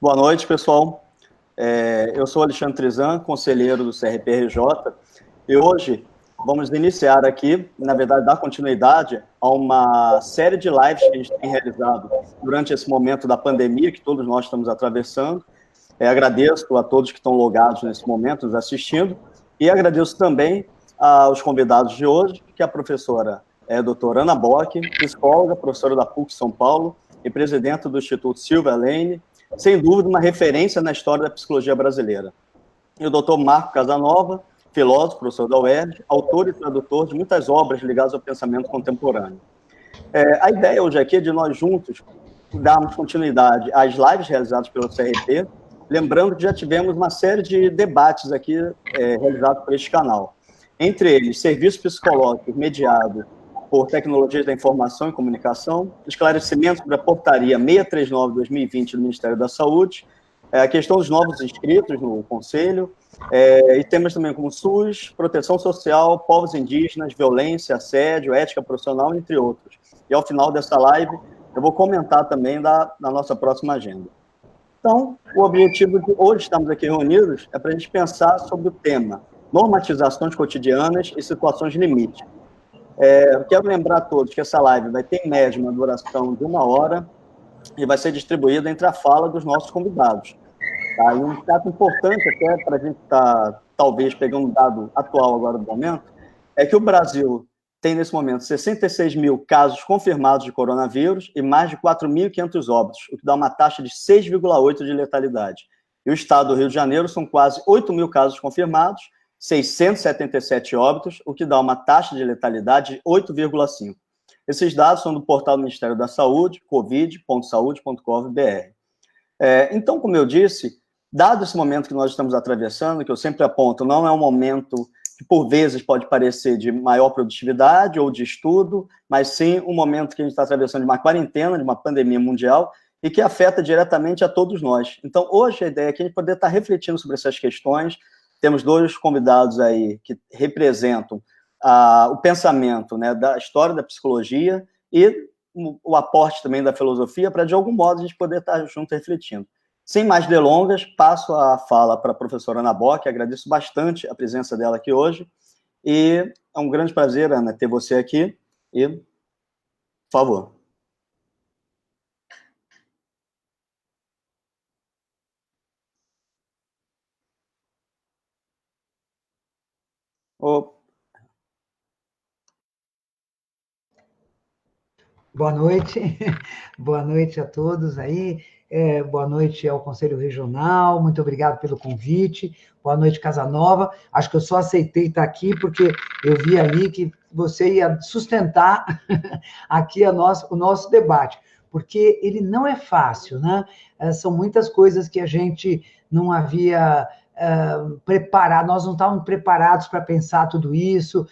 Boa noite, pessoal. Eu sou Alexandre Trizan, conselheiro do CRPRJ, e hoje vamos iniciar aqui, na verdade, dar continuidade a uma série de lives que a gente tem realizado durante esse momento da pandemia que todos nós estamos atravessando. Agradeço a todos que estão logados nesse momento, nos assistindo, e agradeço também aos convidados de hoje, que é a professora doutora Ana Bock, psicóloga, professora da PUC São Paulo e presidente do Instituto Silvia Lane, sem dúvida uma referência na história da psicologia brasileira. E o doutor Marco Casanova, filósofo, professor da UERJ, autor e tradutor de muitas obras ligadas ao pensamento contemporâneo. A ideia hoje aqui é de nós juntos darmos continuidade às lives realizadas pelo CRP, lembrando que já tivemos uma série de debates aqui realizados por este canal. Entre eles, serviço psicológico mediado por tecnologias da informação e comunicação, esclarecimento sobre a portaria 639/2020 do Ministério da Saúde, a questão dos novos inscritos no Conselho, e temas também como SUS, proteção social, povos indígenas, violência, assédio, ética profissional, entre outros. E ao final dessa live, eu vou comentar também na nossa próxima agenda. Então, o objetivo de hoje estamos aqui reunidos é para a gente pensar sobre o tema normatizações cotidianas e situações limite. Quero lembrar a todos que essa live vai ter, em média, uma duração de 1 hora e vai ser distribuída entre a fala dos nossos convidados. Tá? E um dado importante, até para a gente estar, talvez, pegando um dado atual agora do momento, é que o Brasil tem, nesse momento, 66 mil casos confirmados de coronavírus e mais de 4.500 óbitos, o que dá uma taxa de 6,8% de letalidade. E o estado do Rio de Janeiro são quase 8 mil casos confirmados, 677 óbitos, o que dá uma taxa de letalidade de 8,5%. Esses dados são do portal do Ministério da Saúde, covid.saude.gov.br. Então, como eu disse, dado esse momento que nós estamos atravessando, que eu sempre aponto, não é um momento que, por vezes, pode parecer de maior produtividade ou de estudo, mas sim um momento que a gente está atravessando de uma quarentena, de uma pandemia mundial, e que afeta diretamente a todos nós. Então, hoje, a ideia é que a gente poder estar refletindo sobre essas questões. Temos dois convidados aí que representam o pensamento, né, da história da psicologia e o aporte também da filosofia, para, de algum modo, a gente poder estar junto refletindo. Sem mais delongas, passo a fala para a professora Ana Bock, agradeço bastante a presença dela aqui hoje, e é um grande prazer, Ana, ter você aqui, e, por favor. Boa noite, boa noite a todos aí, boa noite ao Conselho Regional, muito obrigado pelo convite, boa noite, Casanova. Acho que eu só aceitei estar aqui porque eu vi ali que você ia sustentar aqui o nosso debate, porque ele não é fácil, né? São muitas coisas que a gente não havia preparado, nós não estávamos preparados para pensar tudo isso,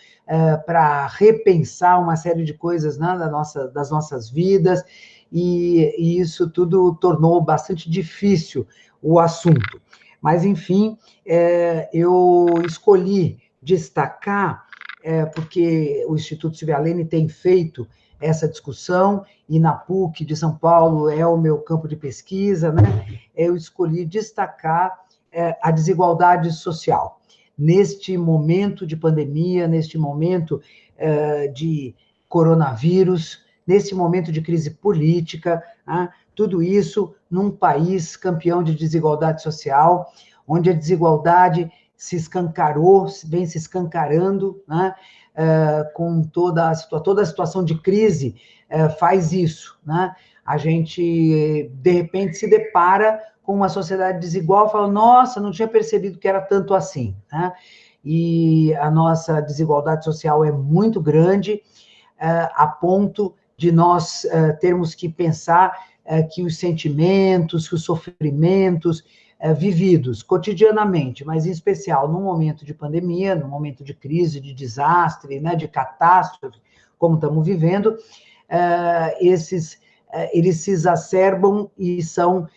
para repensar uma série de coisas, né, das nossas vidas, e isso tudo tornou bastante difícil o assunto. Mas, enfim, eu escolhi destacar, porque o Instituto Silvia Lane tem feito essa discussão, e na PUC de São Paulo é o meu campo de pesquisa, né? Eu escolhi destacar a desigualdade social. Neste momento de pandemia, neste momento de coronavírus, nesse momento de crise política, tudo isso num país campeão de desigualdade social, onde a desigualdade se escancarou, vem se escancarando, né? Com toda a situação de crise faz isso, né? A gente, de repente, se depara com uma sociedade desigual, fala, nossa, não tinha percebido que era tanto assim, né? E a nossa desigualdade social é muito grande, a ponto de nós termos que pensar que os sentimentos, que os sofrimentos vividos cotidianamente, mas em especial num momento de pandemia, num momento de crise, de desastre, né, de catástrofe, como estamos vivendo, eles se exacerbam e são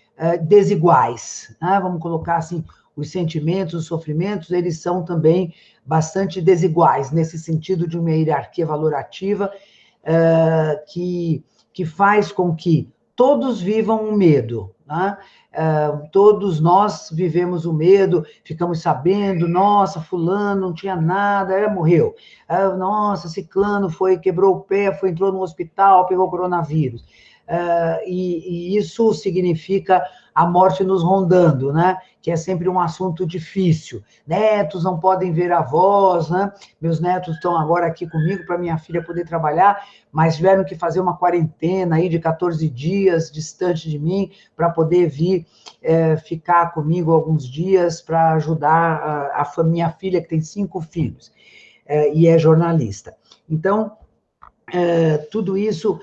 desiguais, né? Vamos colocar assim, os sentimentos, os sofrimentos, eles são também bastante desiguais, nesse sentido de uma hierarquia valorativa que faz com que todos vivam o medo, né? Todos nós vivemos o medo, ficamos sabendo, nossa, fulano não tinha nada, morreu. Nossa, ciclano quebrou o pé, entrou no hospital, pegou coronavírus. E isso significa a morte nos rondando, né? Que é sempre um assunto difícil. Netos não podem ver avós, né? Meus netos estão agora aqui comigo para minha filha poder trabalhar, mas tiveram que fazer uma quarentena aí de 14 dias distante de mim para poder vir ficar comigo alguns dias para ajudar a minha filha, que tem 5 filhos, e é jornalista. Então, tudo isso,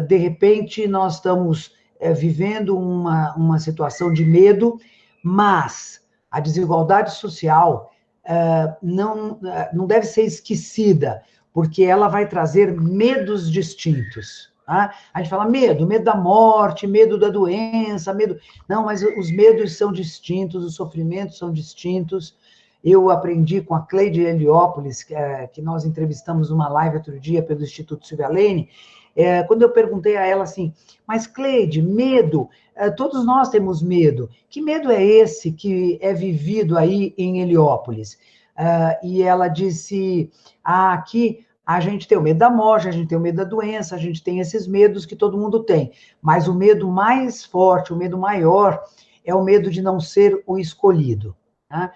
de repente, nós estamos vivendo uma situação de medo, mas a desigualdade social não deve ser esquecida, porque ela vai trazer medos distintos. Tá? A gente fala medo da morte, medo da doença, medo... Não, mas os medos são distintos, os sofrimentos são distintos. Eu aprendi com a Cleide Heliópolis, que nós entrevistamos numa live outro dia pelo Instituto Silvia Lane, quando eu perguntei a ela assim, mas Cleide, medo, todos nós temos medo. Que medo é esse que é vivido aí em Heliópolis? E ela disse, aqui a gente tem o medo da morte, a gente tem o medo da doença, a gente tem esses medos que todo mundo tem. Mas o medo mais forte, o medo maior, é o medo de não ser o escolhido. Tá?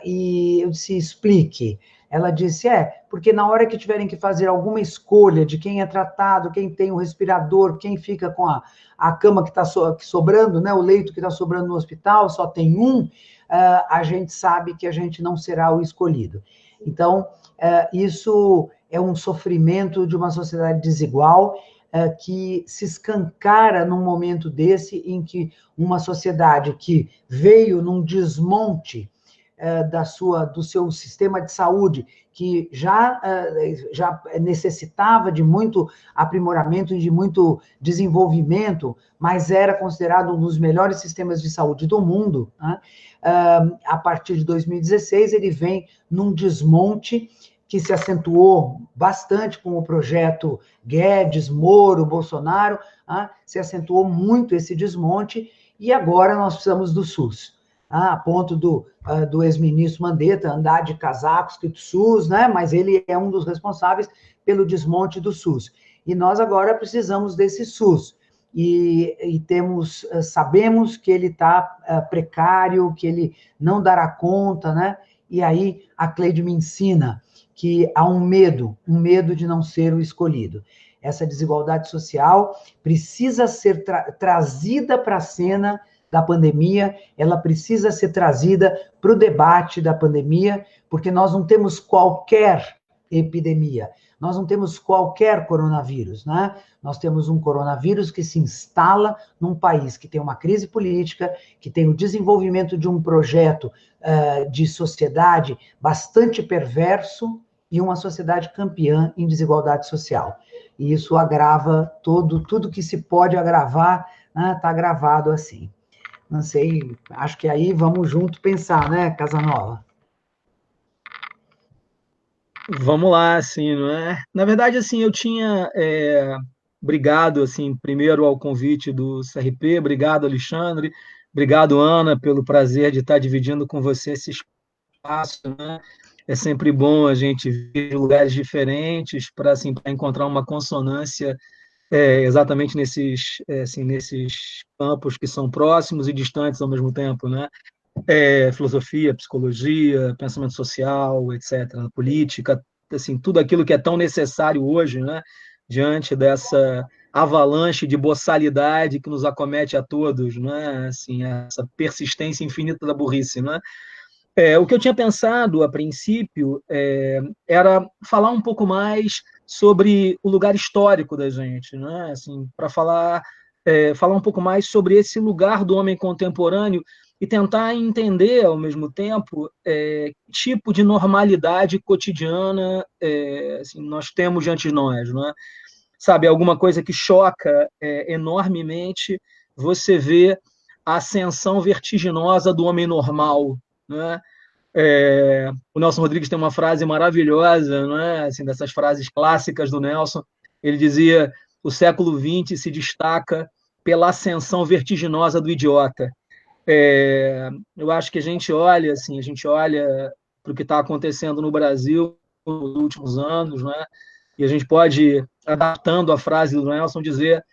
E eu disse, explique. Ela disse, porque na hora que tiverem que fazer alguma escolha de quem é tratado, quem tem o respirador, quem fica com a cama que está sobrando, né, o leito que está sobrando no hospital, só tem um, a gente sabe que a gente não será o escolhido. Então, isso é um sofrimento de uma sociedade desigual, que se escancara num momento desse, em que uma sociedade que veio num desmonte do seu sistema de saúde, que já necessitava de muito aprimoramento e de muito desenvolvimento, mas era considerado um dos melhores sistemas de saúde do mundo, né? A partir de 2016, ele vem num desmonte que se acentuou bastante com o projeto Guedes, Moro, Bolsonaro, se acentuou muito esse desmonte, e agora nós precisamos do SUS. A ponto do ex-ministro Mandetta andar de casaco escrito SUS, né? Mas ele é um dos responsáveis pelo desmonte do SUS. E nós agora precisamos desse SUS. E sabemos que ele está precário, que ele não dará conta, né? E aí a Cleide me ensina que há um medo de não ser o escolhido. Essa desigualdade social precisa ser trazida para a cena da pandemia, ela precisa ser trazida para o debate da pandemia, porque nós não temos qualquer epidemia, nós não temos qualquer coronavírus, né? Nós temos um coronavírus que se instala num país que tem uma crise política, que tem o desenvolvimento de um projeto de sociedade bastante perverso e uma sociedade campeã em desigualdade social. E isso agrava tudo que se pode agravar, está agravado assim. Não sei, acho que aí vamos junto pensar, né, Casanova? Vamos lá, assim, não é? Na verdade, assim, eu tinha obrigado, assim, primeiro ao convite do CRP, obrigado, Alexandre, obrigado, Ana, pelo prazer de estar dividindo com você esse espaço, né? É sempre bom a gente vir em lugares diferentes para assim, encontrar uma consonância exatamente nesses campos que são próximos e distantes ao mesmo tempo, né? Filosofia, psicologia, pensamento social, etc., política, assim, tudo aquilo que é tão necessário hoje, né? Diante dessa avalanche de boçalidade que nos acomete a todos, né? Assim, essa persistência infinita da burrice, né? O que eu tinha pensado, a princípio, era falar um pouco mais sobre o lugar histórico da gente, né? Assim, para falar um pouco mais sobre esse lugar do homem contemporâneo e tentar entender, ao mesmo tempo, que tipo de normalidade cotidiana assim, nós temos diante de nós, não é? Sabe, alguma coisa que choca enormemente, você vê a ascensão vertiginosa do homem normal, né? O Nelson Rodrigues tem uma frase maravilhosa, não é? Assim, dessas frases clássicas do Nelson. Ele dizia: o século XX se destaca pela ascensão vertiginosa do idiota. Eu acho que a gente olha para o que está acontecendo no Brasil nos últimos anos, né? E a gente pode, adaptando a frase do Nelson, dizer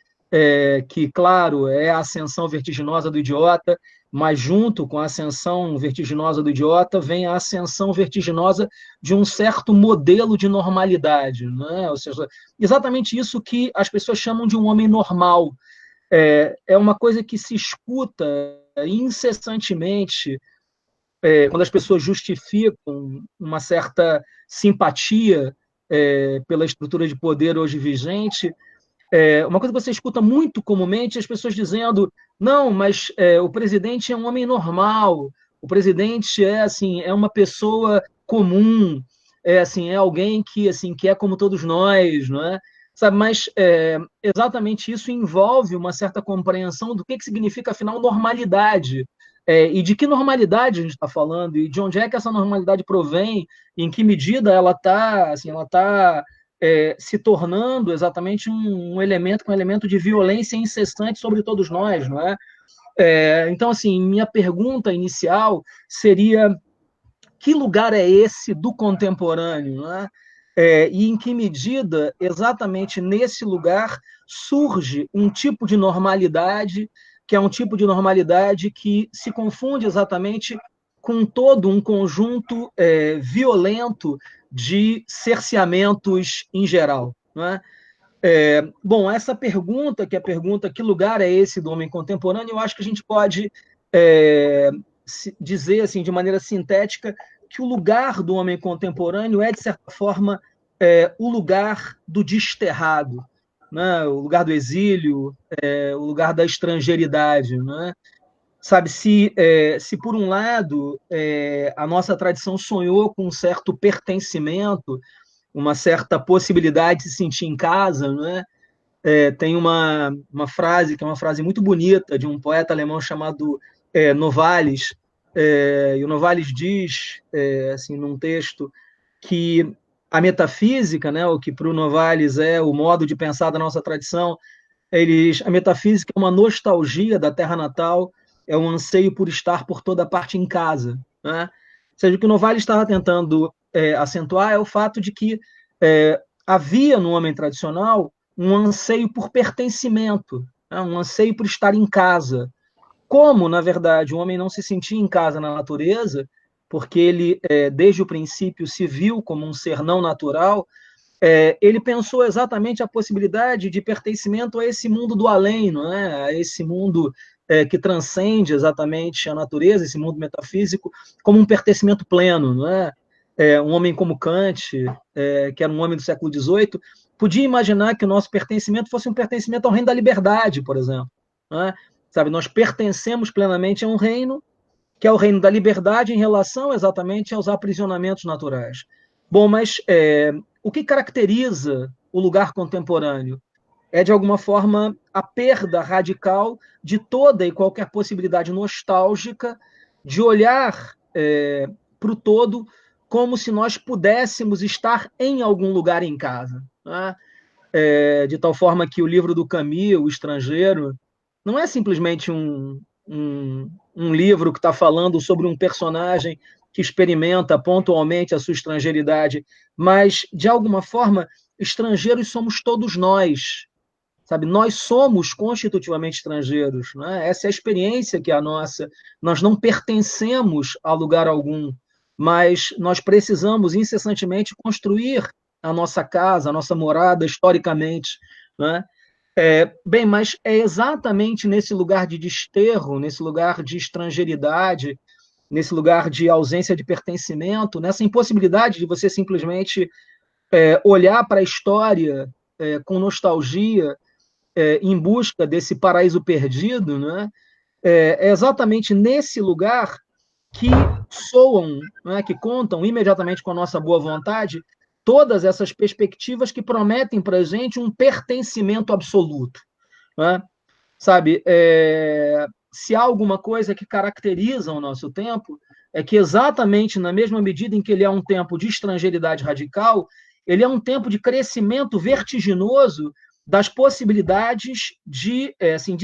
que, claro, é a ascensão vertiginosa do idiota, mas junto com a ascensão vertiginosa do idiota vem a ascensão vertiginosa de um certo modelo de normalidade, né? Ou seja, exatamente isso que as pessoas chamam de um homem normal. É uma coisa que se escuta incessantemente quando as pessoas justificam uma certa simpatia pela estrutura de poder hoje vigente. Uma coisa que você escuta muito comumente as pessoas dizendo: não, mas o presidente é um homem normal, o presidente é uma pessoa comum, é alguém que é como todos nós, não é? Sabe, mas exatamente isso envolve uma certa compreensão do que significa, afinal, normalidade. E de que normalidade a gente está falando, e de onde é que essa normalidade provém, e em que medida ela está se tornando exatamente um elemento de violência incessante sobre todos nós, não é? Então, assim, minha pergunta inicial seria: que lugar é esse do contemporâneo, não é? E em que medida, exatamente nesse lugar, surge um tipo de normalidade, que é um tipo de normalidade que se confunde exatamente com todo um conjunto violento de cerceamentos em geral, não é? Bom, essa pergunta, que é a pergunta que lugar é esse do homem contemporâneo, eu acho que a gente pode dizer assim, de maneira sintética, que o lugar do homem contemporâneo é, de certa forma, o lugar do desterrado, né? O lugar do exílio, o lugar da estrangeiridade, né? Sabe, se por um lado a nossa tradição sonhou com um certo pertencimento, uma certa possibilidade de se sentir em casa, né? Tem uma frase que é uma frase muito bonita de um poeta alemão chamado Novalis, e o Novalis diz, assim, num texto, que a metafísica, né, o que para o Novalis é o modo de pensar da nossa tradição, a metafísica é uma nostalgia da terra natal, é um anseio por estar por toda parte em casa, né? Ou seja, o que o Novalis estava tentando acentuar é o fato de que havia no homem tradicional um anseio por pertencimento, né? Um anseio por estar em casa. Como, na verdade, o homem não se sentia em casa na natureza, porque ele, desde o princípio, se viu como um ser não natural, ele pensou exatamente a possibilidade de pertencimento a esse mundo do além, não é? A esse mundo que transcende exatamente a natureza, esse mundo metafísico, como um pertencimento pleno, não é? Um homem como Kant, que era um homem do século XVIII, podia imaginar que o nosso pertencimento fosse um pertencimento ao reino da liberdade, por exemplo, não é? Sabe, nós pertencemos plenamente a um reino que é o reino da liberdade em relação exatamente aos aprisionamentos naturais. Bom, mas o que caracteriza o lugar contemporâneo? É, de alguma forma, a perda radical de toda e qualquer possibilidade nostálgica de olhar para o todo como se nós pudéssemos estar em algum lugar em casa, né? De tal forma que o livro do Camus, O Estrangeiro, não é simplesmente um livro que está falando sobre um personagem que experimenta pontualmente a sua estrangeiridade, mas, de alguma forma, estrangeiros somos todos nós, sabe? Nós somos constitutivamente estrangeiros, né? Essa é a experiência que é a nossa. Nós não pertencemos a lugar algum, mas nós precisamos incessantemente construir a nossa casa, a nossa morada, historicamente, né? Bem, mas é exatamente nesse lugar de desterro, nesse lugar de estrangeiridade, nesse lugar de ausência de pertencimento, nessa impossibilidade de você simplesmente olhar para a história com nostalgia, em busca desse paraíso perdido, né? É exatamente nesse lugar que soam, né, que contam imediatamente com a nossa boa vontade, todas essas perspectivas que prometem para a gente um pertencimento absoluto, né? Sabe, se há alguma coisa que caracteriza o nosso tempo, é que exatamente na mesma medida em que ele é um tempo de estrangeiridade radical, ele é um tempo de crescimento vertiginoso das possibilidades de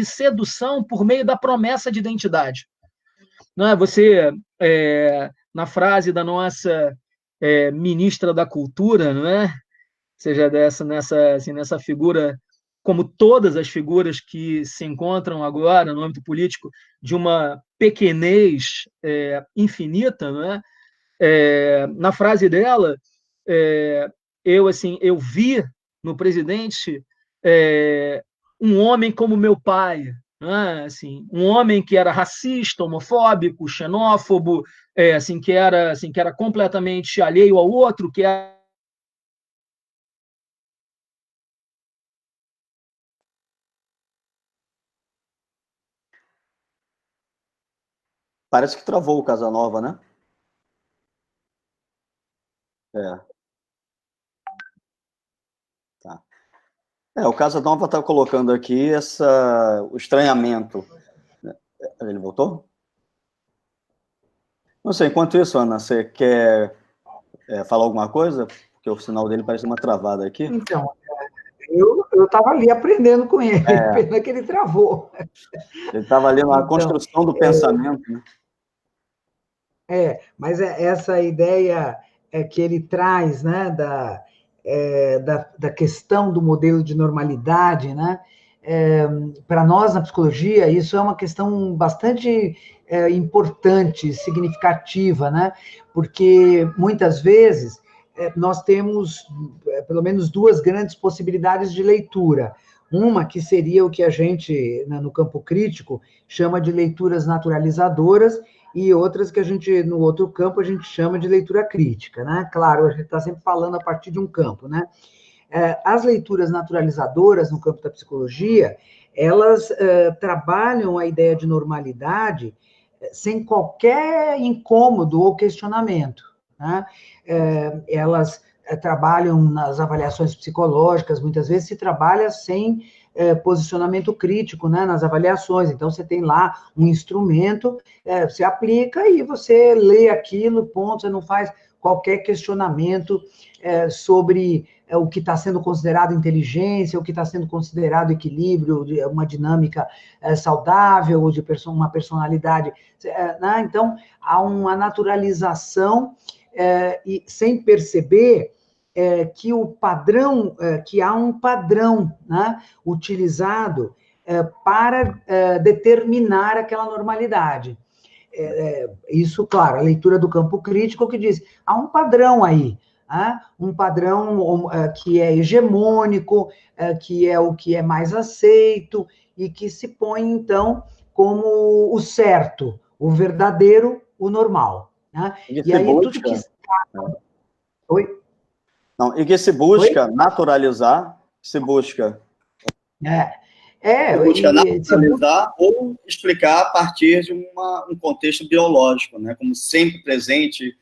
sedução por meio da promessa de identidade. Não é? Você, na frase da nossa ministra da Cultura, não é? Seja nessa figura, como todas as figuras que se encontram agora no âmbito político, de uma pequenez infinita, não é? Na frase dela, eu vi no presidente um homem como meu pai, né? Assim, um homem que era racista, homofóbico, xenófobo, que era completamente alheio ao outro, que era... Parece que travou o Casanova, né? Tá. O Casanova está colocando aqui o estranhamento. Ele voltou? Não sei, enquanto isso, Ana, você quer falar alguma coisa? Porque o sinal dele parece uma travada aqui. Então, eu estava ali aprendendo com ele, pena que ele travou. Ele estava ali na construção do pensamento, né? Mas essa ideia que ele traz, né, da questão do modelo de normalidade, né, para nós na psicologia, isso é uma questão bastante importante, significativa, né, porque muitas vezes nós temos pelo menos duas grandes possibilidades de leitura. Uma que seria o que a gente, no campo crítico, chama de leituras naturalizadoras, e outras que a gente, no outro campo, a gente chama de leitura crítica, né? Claro, a gente está sempre falando a partir de um campo, né? As leituras naturalizadoras no campo da psicologia, elas trabalham a ideia de normalidade sem qualquer incômodo ou questionamento, né? Elas trabalham nas avaliações psicológicas, muitas vezes se trabalha sem posicionamento crítico, né, nas avaliações. Então, você tem lá um instrumento, você aplica e você lê aquilo, ponto, você não faz qualquer questionamento sobre o que está sendo considerado inteligência, o que está sendo considerado equilíbrio, uma dinâmica saudável, ou de uma personalidade. Né? Então, há uma naturalização e sem perceber que o padrão, que há um padrão, né, utilizado para determinar aquela normalidade. Isso, claro, a leitura do campo crítico que diz, há um padrão aí, um padrão que é hegemônico, que é o que é mais aceito, e que se põe, então, como o certo, o verdadeiro, o normal. Né? E aí tudo que está... Oi? Não, e que se busca naturalizar, se busca... naturalizar ou explicar a partir de um contexto biológico, né? Como sempre presente,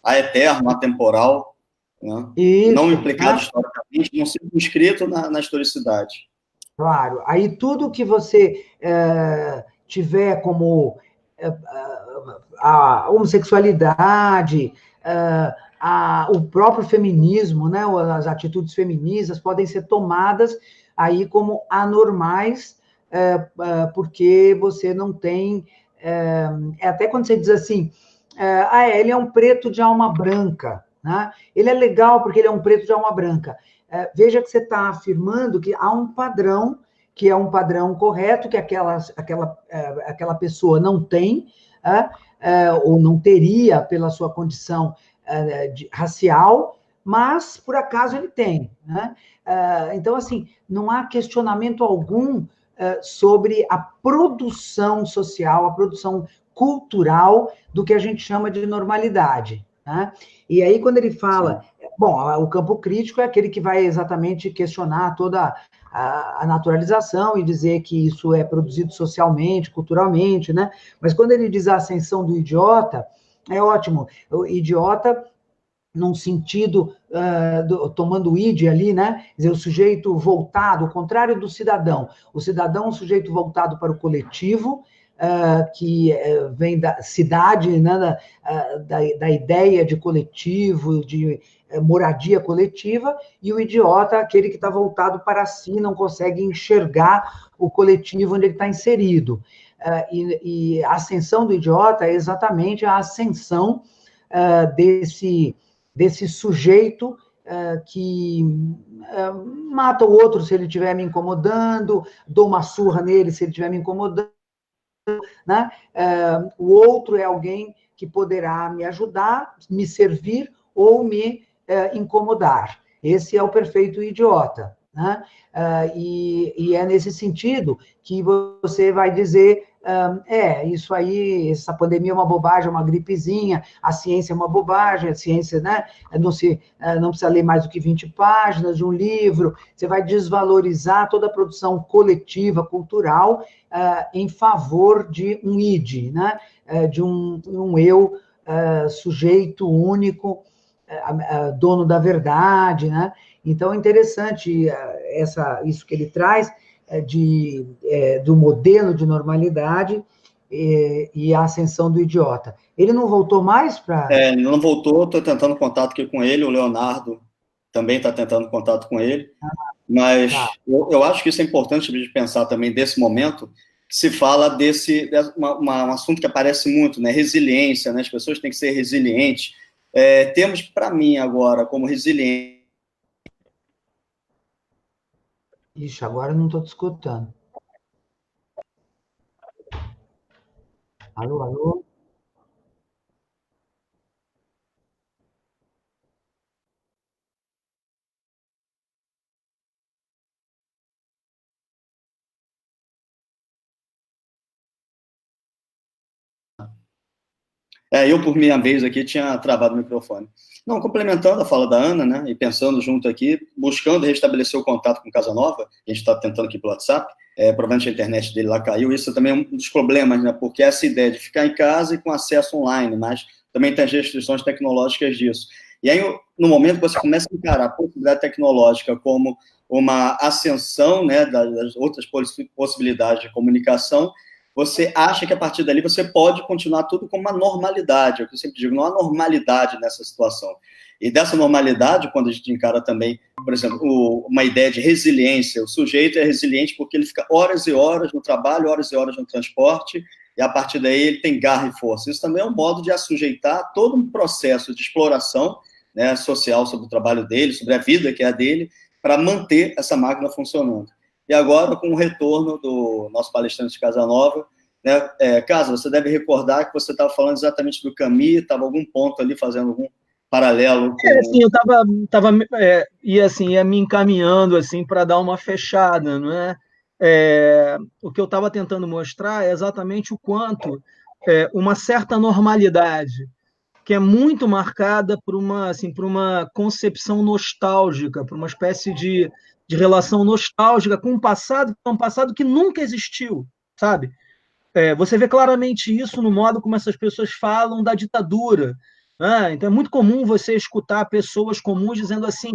aeterno, atemporal, né? Isso, não implicado historicamente, não circunscrito na historicidade. Claro. Aí tudo que você tiver como a homossexualidade, o próprio feminismo, né, as atitudes feministas podem ser tomadas aí como anormais, porque você não tem... até quando você diz assim, ele é um preto de alma branca, né? Ele é legal porque ele é um preto de alma branca. Veja que você está afirmando que há um padrão, que é um padrão correto, que aquela pessoa não tem, ou não teria pela sua condição racial, mas, por acaso, ele tem. Né? Então, assim, não há questionamento algum sobre a produção social, a produção cultural do que a gente chama de normalidade. Né? E aí, quando ele fala... Bom, o campo crítico é aquele que vai exatamente questionar toda a naturalização e dizer que isso é produzido socialmente, culturalmente, né? Mas quando ele diz a ascensão do idiota, é ótimo. O idiota, num sentido, tomando o id ali, né? Quer dizer, o sujeito voltado, o contrário do cidadão. O cidadão é um sujeito voltado para o coletivo, que vem da cidade, né? da ideia de coletivo, de moradia coletiva, e o idiota, aquele que está voltado para si, não consegue enxergar o coletivo onde ele está inserido. E a ascensão do idiota é exatamente a ascensão desse sujeito que mata o outro se ele estiver me incomodando, dou uma surra nele se ele estiver me incomodando, né? O outro é alguém que poderá me ajudar, me servir ou me incomodar. Esse é o perfeito idiota, né? E é nesse sentido que você vai dizer, isso aí, essa pandemia é uma bobagem, é uma gripezinha, a ciência é uma bobagem, a ciência, né, não precisa ler mais do que 20 páginas de um livro, você vai desvalorizar toda a produção coletiva, cultural, em favor de um id, né, de um eu sujeito único, dono da verdade, né? Então, é interessante isso que ele traz do modelo de normalidade e a ascensão do idiota. Ele não voltou mais para... Não voltou, estou tentando contato aqui com ele, o Leonardo também está tentando contato com ele, mas tá. eu acho que isso é importante de pensar também desse momento, que se fala um assunto que aparece muito, né? Resiliência, né? As pessoas têm que ser resilientes. Temos, para mim, agora, como resiliente... Ixi, agora eu não estou te escutando. Alô, alô? Eu, por minha vez, aqui, tinha travado o microfone. Não, complementando a fala da Ana, né, e pensando junto aqui, buscando restabelecer o contato com o Casanova, a gente está tentando aqui pelo WhatsApp, provavelmente a internet dele lá caiu, isso também é um dos problemas, né, porque essa ideia de ficar em casa e com acesso online, mas também tem as restrições tecnológicas disso. E aí, no momento que você começa a encarar a possibilidade tecnológica como uma ascensão, né, das outras possibilidades de comunicação, você acha que a partir dali você pode continuar tudo como uma normalidade, é o que eu sempre digo, não há normalidade nessa situação. E dessa normalidade, quando a gente encara também, por exemplo, uma ideia de resiliência, o sujeito é resiliente porque ele fica horas e horas no trabalho, horas e horas no transporte, e a partir daí ele tem garra e força. Isso também é um modo de assujeitar todo um processo de exploração, né, social sobre o trabalho dele, sobre a vida que é a dele, para manter essa máquina funcionando. E agora, com o retorno do nosso palestrante de Casanova, né, Casa, você deve recordar que você estava falando exatamente do Camus, estava algum ponto ali fazendo algum paralelo com... Assim, eu ia me encaminhando assim, para dar uma fechada, não é? O que eu estava tentando mostrar é exatamente o quanto uma certa normalidade, que é muito marcada por uma concepção nostálgica, por uma espécie de relação nostálgica com um passado que nunca existiu, sabe? Você vê claramente isso no modo como essas pessoas falam da ditadura. Né? Então é muito comum você escutar pessoas comuns dizendo assim,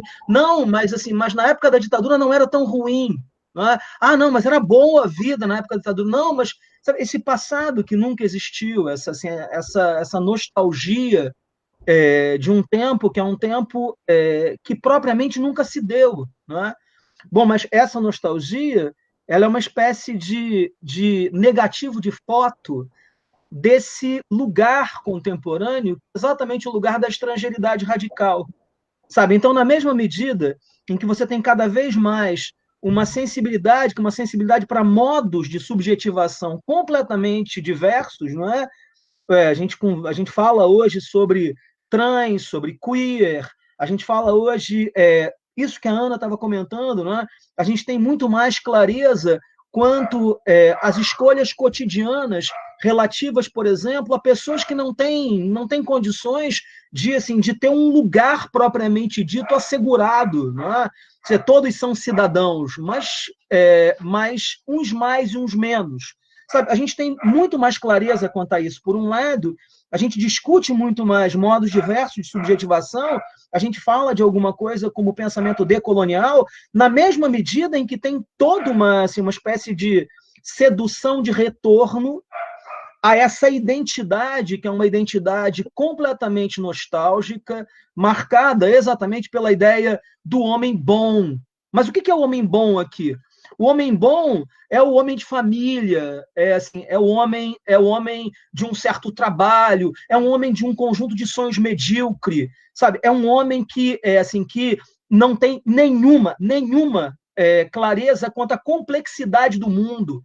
mas na época da ditadura não era tão ruim. Né? Não, mas era boa a vida na época da ditadura. Não, mas sabe, esse passado que nunca existiu, essa nostalgia de um tempo que é um tempo que propriamente nunca se deu. Né? Bom, mas essa nostalgia ela é uma espécie de negativo de foto desse lugar contemporâneo, exatamente o lugar da estrangeiridade radical. Sabe? Então, na mesma medida em que você tem cada vez mais uma sensibilidade para modos de subjetivação completamente diversos, não é? A gente fala hoje sobre trans, sobre queer, a gente fala hoje isso que a Ana estava comentando, né? A gente tem muito mais clareza quanto às escolhas cotidianas relativas, por exemplo, a pessoas que não têm condições de ter um lugar propriamente dito assegurado. Né? Todos são cidadãos, mas uns mais e uns menos. Sabe, a gente tem muito mais clareza quanto a isso. Por um lado, a gente discute muito mais modos diversos de subjetivação, a gente fala de alguma coisa como pensamento decolonial, na mesma medida em que tem toda uma espécie de sedução de retorno a essa identidade, que é uma identidade completamente nostálgica, marcada exatamente pela ideia do homem bom. Mas o que é o homem bom aqui? O homem bom é o homem de família, é o homem de um certo trabalho, é um homem de um conjunto de sonhos medíocre, sabe? É um homem que que não tem nenhuma clareza quanto à complexidade do mundo.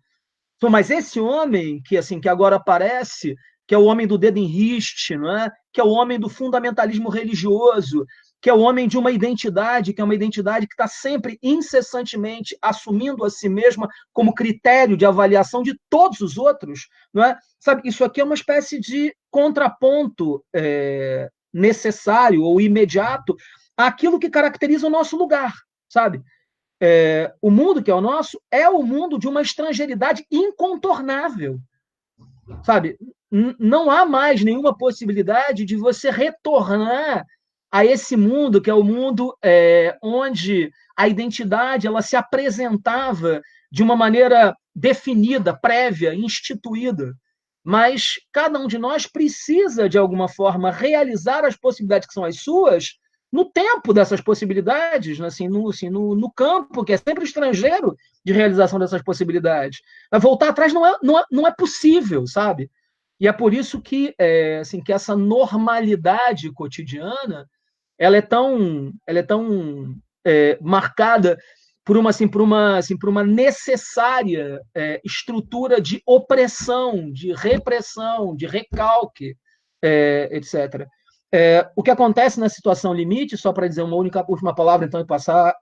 Mas esse homem que agora aparece, que é o homem do dedo em riste, não é? Que é o homem do fundamentalismo religioso, que é o homem de uma identidade, que é uma identidade que está sempre, incessantemente, assumindo a si mesma como critério de avaliação de todos os outros, não é? Sabe, isso aqui é uma espécie de contraponto necessário ou imediato àquilo que caracteriza o nosso lugar, sabe? O mundo que é o nosso é o mundo de uma estrangeiridade incontornável, sabe? Não há mais nenhuma possibilidade de você retornar a esse mundo que é o mundo onde a identidade ela se apresentava de uma maneira definida, prévia, instituída. Mas cada um de nós precisa, de alguma forma, realizar as possibilidades que são as suas no tempo dessas possibilidades, assim, no campo, que é sempre estrangeiro de realização dessas possibilidades. Mas voltar atrás não é possível, sabe? E é por isso que, que essa normalidade cotidiana ela é tão marcada por uma necessária estrutura de opressão, de repressão, de recalque, etc. O que acontece na situação limite, só para dizer uma última palavra, então, e passar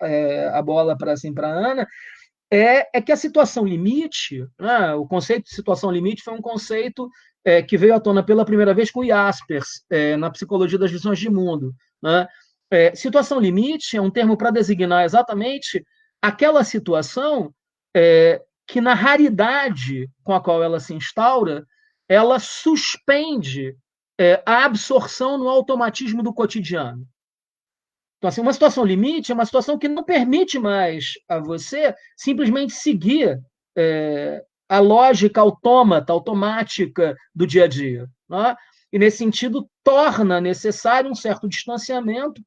a bola para a Ana, é que a situação limite, né, o conceito de situação limite foi um conceito que veio à tona pela primeira vez com Jaspers, na Psicologia das Visões de Mundo. Né? Situação limite é um termo para designar exatamente aquela situação que, na raridade com a qual ela se instaura, ela suspende a absorção no automatismo do cotidiano. Então, assim, uma situação limite é uma situação que não permite mais a você simplesmente seguir a lógica automática do dia a dia. Né? E, nesse sentido, torna necessário um certo distanciamento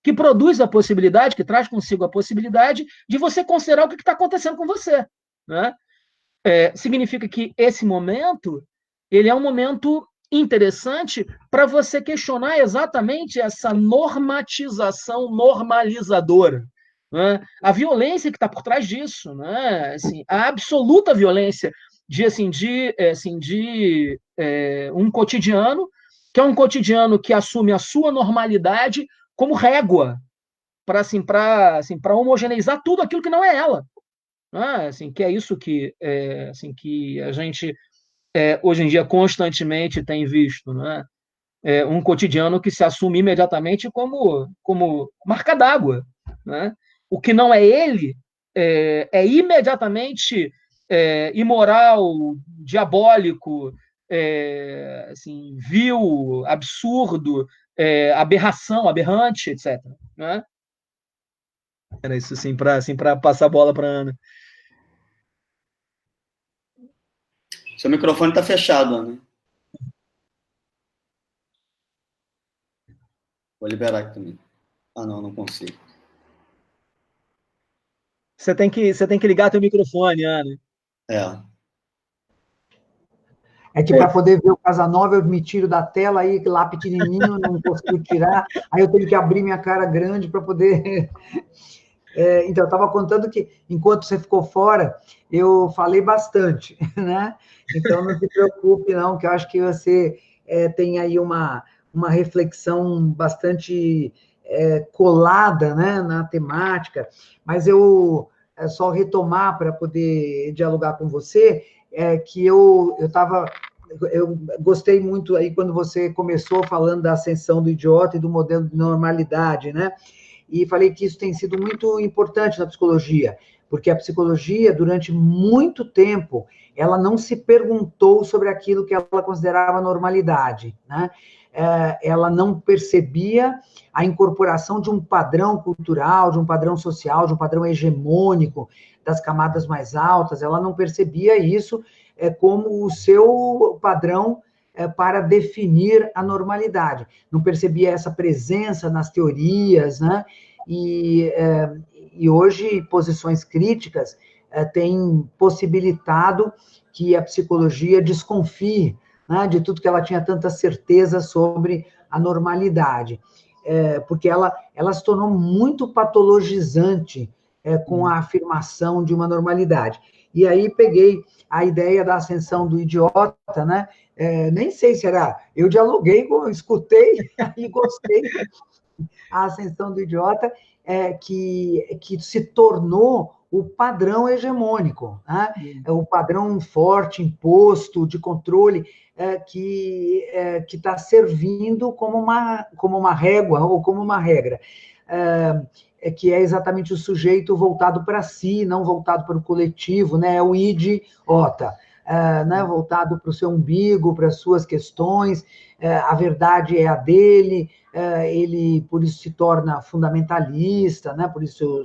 que produz a possibilidade, que traz consigo a possibilidade de você considerar o que está acontecendo com você. Né? Significa que esse momento ele é um momento interessante para você questionar exatamente essa normatização normalizadora. Né? A violência que está por trás disso, né? Assim, a absoluta violência de um cotidiano, que é um cotidiano que assume a sua normalidade como régua para homogeneizar tudo aquilo que não é ela. Né? Assim, que é isso que a gente hoje em dia constantemente tem visto, né? Um cotidiano que se assume imediatamente como marca d'água, né? O que não é ele é imediatamente imoral, diabólico, vil, absurdo, aberração, aberrante, etc. Né? Era isso para passar a bola para a Ana. Seu microfone está fechado, Ana. Vou liberar aqui também. Ah, não consigo. Você tem que ligar teu microfone, Ana. É que para poder ver o Casanova, eu me tiro da tela, aí lá pequenininho, não consigo tirar, aí eu tenho que abrir minha cara grande para poder... Então, eu estava contando que, enquanto você ficou fora, eu falei bastante, né? Então, não se preocupe, não, que eu acho que você tem aí uma reflexão bastante colada, né, na temática, mas eu só retomar para poder dialogar com você, que eu gostei muito aí quando você começou falando da ascensão do idiota e do modelo de normalidade, né? E falei que isso tem sido muito importante na psicologia, porque a psicologia, durante muito tempo, ela não se perguntou sobre aquilo que ela considerava normalidade, né? Ela não percebia a incorporação de um padrão cultural, de um padrão social, de um padrão hegemônico das camadas mais altas, ela não percebia isso como o seu padrão para definir a normalidade. Não percebia essa presença nas teorias, né? E hoje, posições críticas têm possibilitado que a psicologia desconfie, né, de tudo que ela tinha tanta certeza sobre a normalidade, porque ela se tornou muito patologizante com a afirmação de uma normalidade. E aí peguei a ideia da ascensão do idiota, né? Nem sei se era... Eu dialoguei, escutei e gostei. A ascensão do idiota, que se tornou o padrão hegemônico, né? O padrão forte, imposto, de controle, que está servindo como uma régua ou como uma regra. Que é exatamente o sujeito voltado para si, não voltado para o coletivo, né? É o idiota, né? Voltado para o seu umbigo, para as suas questões, a verdade é a dele, ele, por isso, se torna fundamentalista, né? Por isso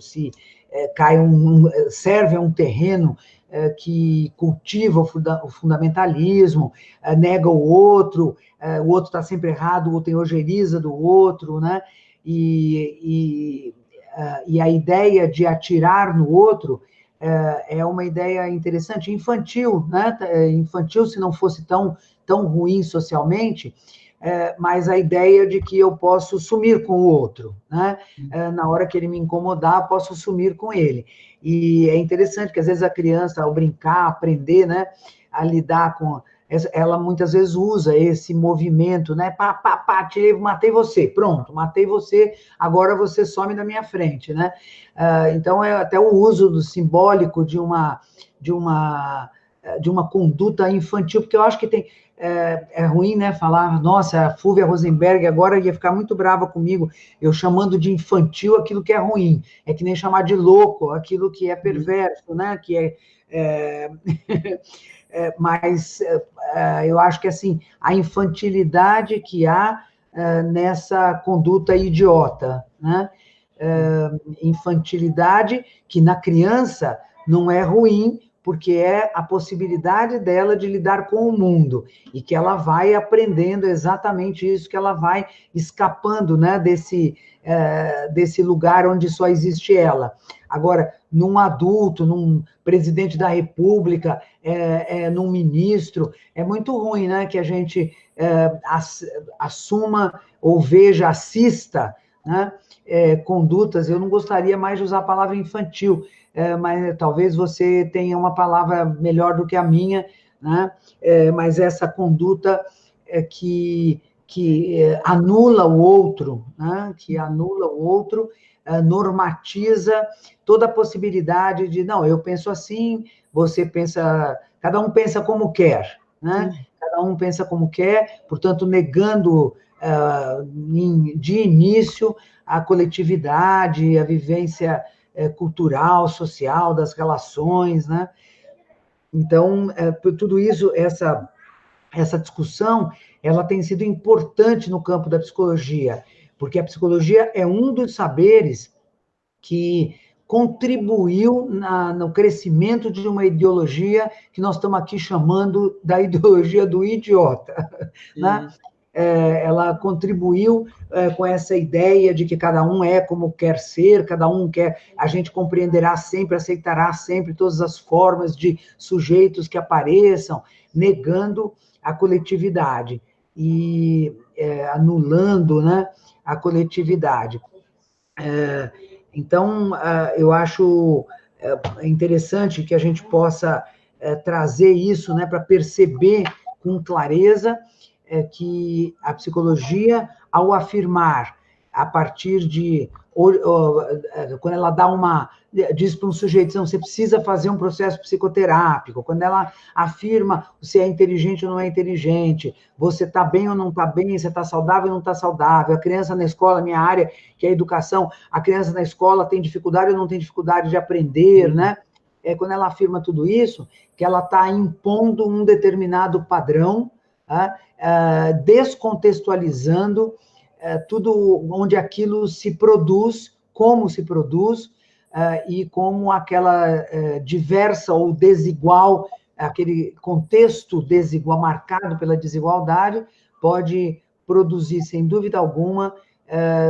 serve a um terreno que cultiva o fundamentalismo, nega o outro está sempre errado, o outro tem ojeriza do outro, né? E a ideia de atirar no outro é uma ideia interessante, infantil, né? Infantil se não fosse tão ruim socialmente, mas a ideia de que eu posso sumir com o outro, né? Na hora que ele me incomodar, posso sumir com ele. E é interessante que, às vezes, a criança, ao brincar, aprender, né, a lidar com... Ela muitas vezes usa esse movimento, né? Matei você, pronto, matei você, agora você some da minha frente, né? Então, é até o uso do simbólico de uma conduta infantil, porque eu acho que é ruim, né, falar, nossa, a Fúvia Rosenberg agora ia ficar muito brava comigo, eu chamando de infantil aquilo que é ruim, é que nem chamar de louco aquilo que é perverso, né, que mas eu acho que, assim, a infantilidade que há nessa conduta idiota, né, infantilidade que na criança não é ruim, porque é a possibilidade dela de lidar com o mundo, e que ela vai aprendendo exatamente isso, que ela vai escapando, né, desse lugar onde só existe ela. Agora, num adulto, num presidente da República, num ministro, é muito ruim, né, que a gente assuma ou veja, assista, né, condutas, eu não gostaria mais de usar a palavra infantil, mas talvez você tenha uma palavra melhor do que a minha, né? Mas essa conduta que anula o outro, né? Que anula o outro, normatiza toda a possibilidade de, não, eu penso assim, você pensa, cada um pensa como quer, né? Cada um pensa como quer, portanto, negando de início a coletividade, a vivência cultural, social, das relações, né? Então, por tudo isso, essa discussão, ela tem sido importante no campo da psicologia, porque a psicologia é um dos saberes que contribuiu no crescimento de uma ideologia que nós estamos aqui chamando da ideologia do idiota, né? Ela contribuiu com essa ideia de que cada um é como quer ser, cada um quer, a gente compreenderá sempre, aceitará sempre todas as formas de sujeitos que apareçam, negando a coletividade e anulando, né, a coletividade. Então, eu acho interessante que a gente possa trazer isso, né, para perceber com clareza que a psicologia, ao afirmar, a partir de... quando ela diz para um sujeito, não, você precisa fazer um processo psicoterápico, quando ela afirma se é inteligente ou não é inteligente, você está bem ou não está bem, você está saudável ou não está saudável, a criança na escola, minha área, que é a educação, a criança na escola tem dificuldade ou não tem dificuldade de aprender, né? Quando ela afirma tudo isso, que ela está impondo um determinado padrão, descontextualizando tudo onde aquilo se produz, como se produz, e como aquela diversa ou desigual aquele contexto desigual, marcado pela desigualdade, pode produzir, sem dúvida alguma,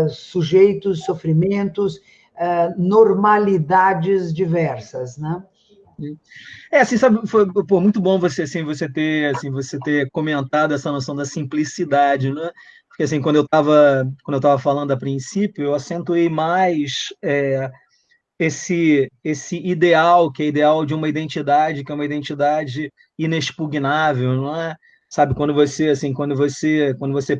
sujeitos, sofrimentos, normalidades diversas, né? Assim, sabe, foi pô, muito bom você ter comentado essa noção da simplicidade, né? Porque assim, quando eu estava falando a princípio, eu acentuei mais esse ideal, que é ideal de uma identidade, que é uma identidade inexpugnável, não é? Sabe, quando você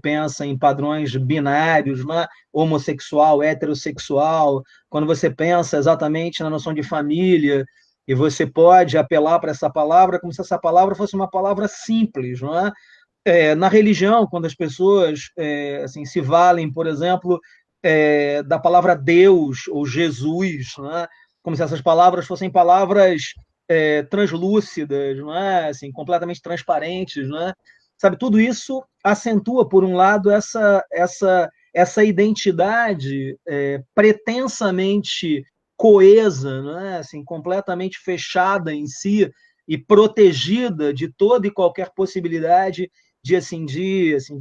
pensa em padrões binários, não é? Homossexual, heterossexual, quando você pensa exatamente na noção de família, e você pode apelar para essa palavra como se essa palavra fosse uma palavra simples, não é? Na religião, quando as pessoas assim, se valem, por exemplo, da palavra Deus ou Jesus, né? Como se essas palavras fossem palavras translúcidas, não é? Assim, completamente transparentes, não é? Sabe, tudo isso acentua, por um lado, essa identidade pretensamente coesa, não é? Assim, completamente fechada em si e protegida de toda e qualquer possibilidade de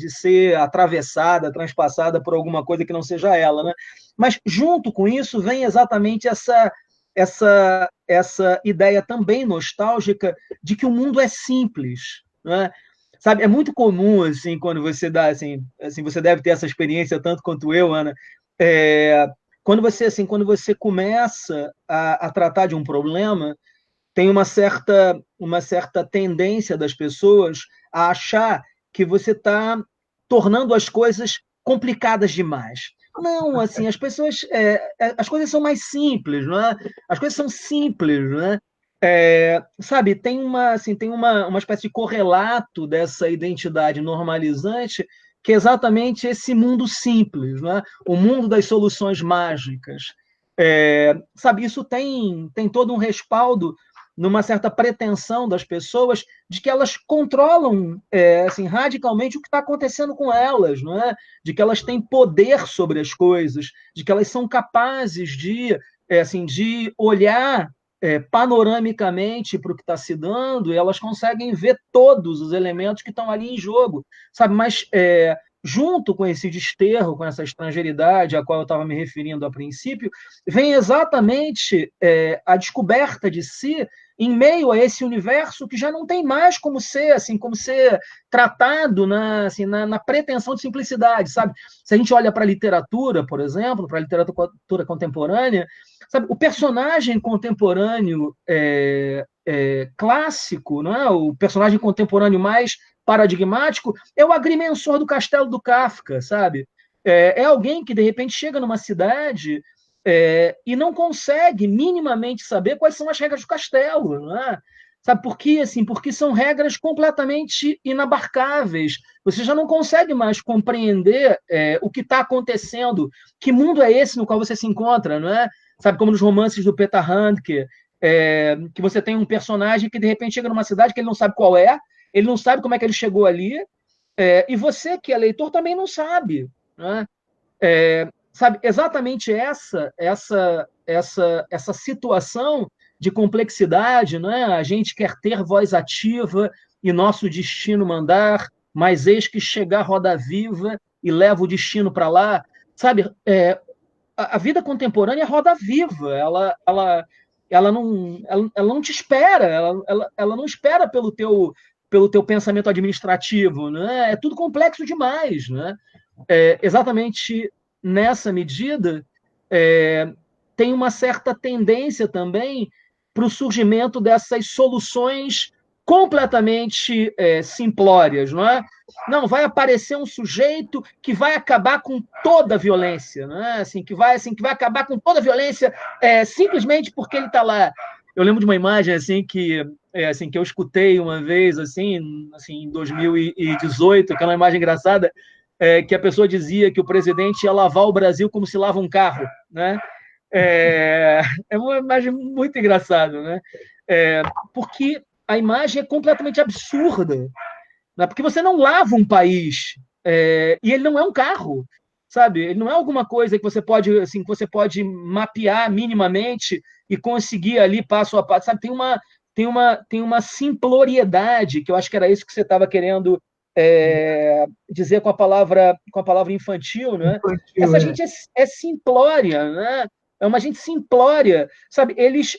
ser atravessada, transpassada por alguma coisa que não seja ela, né? Mas junto com isso vem exatamente essa ideia também nostálgica de que o mundo é simples, né? Sabe, é muito comum assim quando você dá assim você deve ter essa experiência tanto quanto eu, Ana, quando você começa a tratar de um problema, tem uma certa tendência das pessoas a achar que você está tornando as coisas complicadas demais. Não, assim, as coisas são mais simples, não é? As coisas são simples, não é? Sabe, tem uma espécie de correlato dessa identidade normalizante que é exatamente esse mundo simples, não é? O mundo das soluções mágicas. Sabe, isso tem todo um respaldo numa certa pretensão das pessoas de que elas controlam assim, radicalmente o que está acontecendo com elas, não é? De que elas têm poder sobre as coisas, de que elas são capazes de olhar panoramicamente para o que está se dando e elas conseguem ver todos os elementos que estão ali em jogo, sabe? Mas junto com esse desterro, com essa estrangeiridade a qual eu estava me referindo a princípio, vem exatamente a descoberta de si em meio a esse universo que já não tem mais como ser tratado na pretensão de simplicidade, sabe? Se a gente olha para a literatura, por exemplo, para a literatura contemporânea, sabe, o personagem contemporâneo clássico, não é? O personagem contemporâneo mais paradigmático é o agrimensor do Castelo do Kafka, sabe? É alguém que, de repente, chega numa cidade e não consegue minimamente saber quais são as regras do castelo, não é? Sabe por quê? Assim, porque são regras completamente inabarcáveis. Você já não consegue mais compreender o que está acontecendo. Que mundo é esse no qual você se encontra, não é? Sabe, como nos romances do Peter Handke, que você tem um personagem que, de repente, chega numa cidade que ele não sabe qual é, ele não sabe como é que ele chegou ali, e você, que é leitor, também não sabe, né? Sabe, exatamente essa situação de complexidade, né? A gente quer ter voz ativa e nosso destino mandar, mas eis que chegar roda viva e leva o destino para lá, sabe? A vida contemporânea é roda viva, ela não te espera, ela não espera pelo teu pensamento administrativo, né? É tudo complexo demais, né? Exatamente nessa medida, tem uma certa tendência também para o surgimento dessas soluções completamente simplórias, não é? Não, vai aparecer um sujeito que vai acabar com toda a violência, não é? Que vai acabar com toda a violência simplesmente porque ele está lá. Eu lembro de uma imagem que eu escutei uma vez em 2018, que é uma imagem engraçada, que a pessoa dizia que o presidente ia lavar o Brasil como se lava um carro, né? É uma imagem muito engraçada, né? Porque a imagem é completamente absurda, né? Porque você não lava um país e ele não é um carro, sabe? Ele não é alguma coisa que você pode mapear minimamente e conseguir ali passo a passo, sabe? tem uma simploriedade, que eu acho que era isso que você estava querendo dizer com a palavra infantil, né? Infantil, Essa gente é simplória, né? É uma gente simplória, sabe? Eles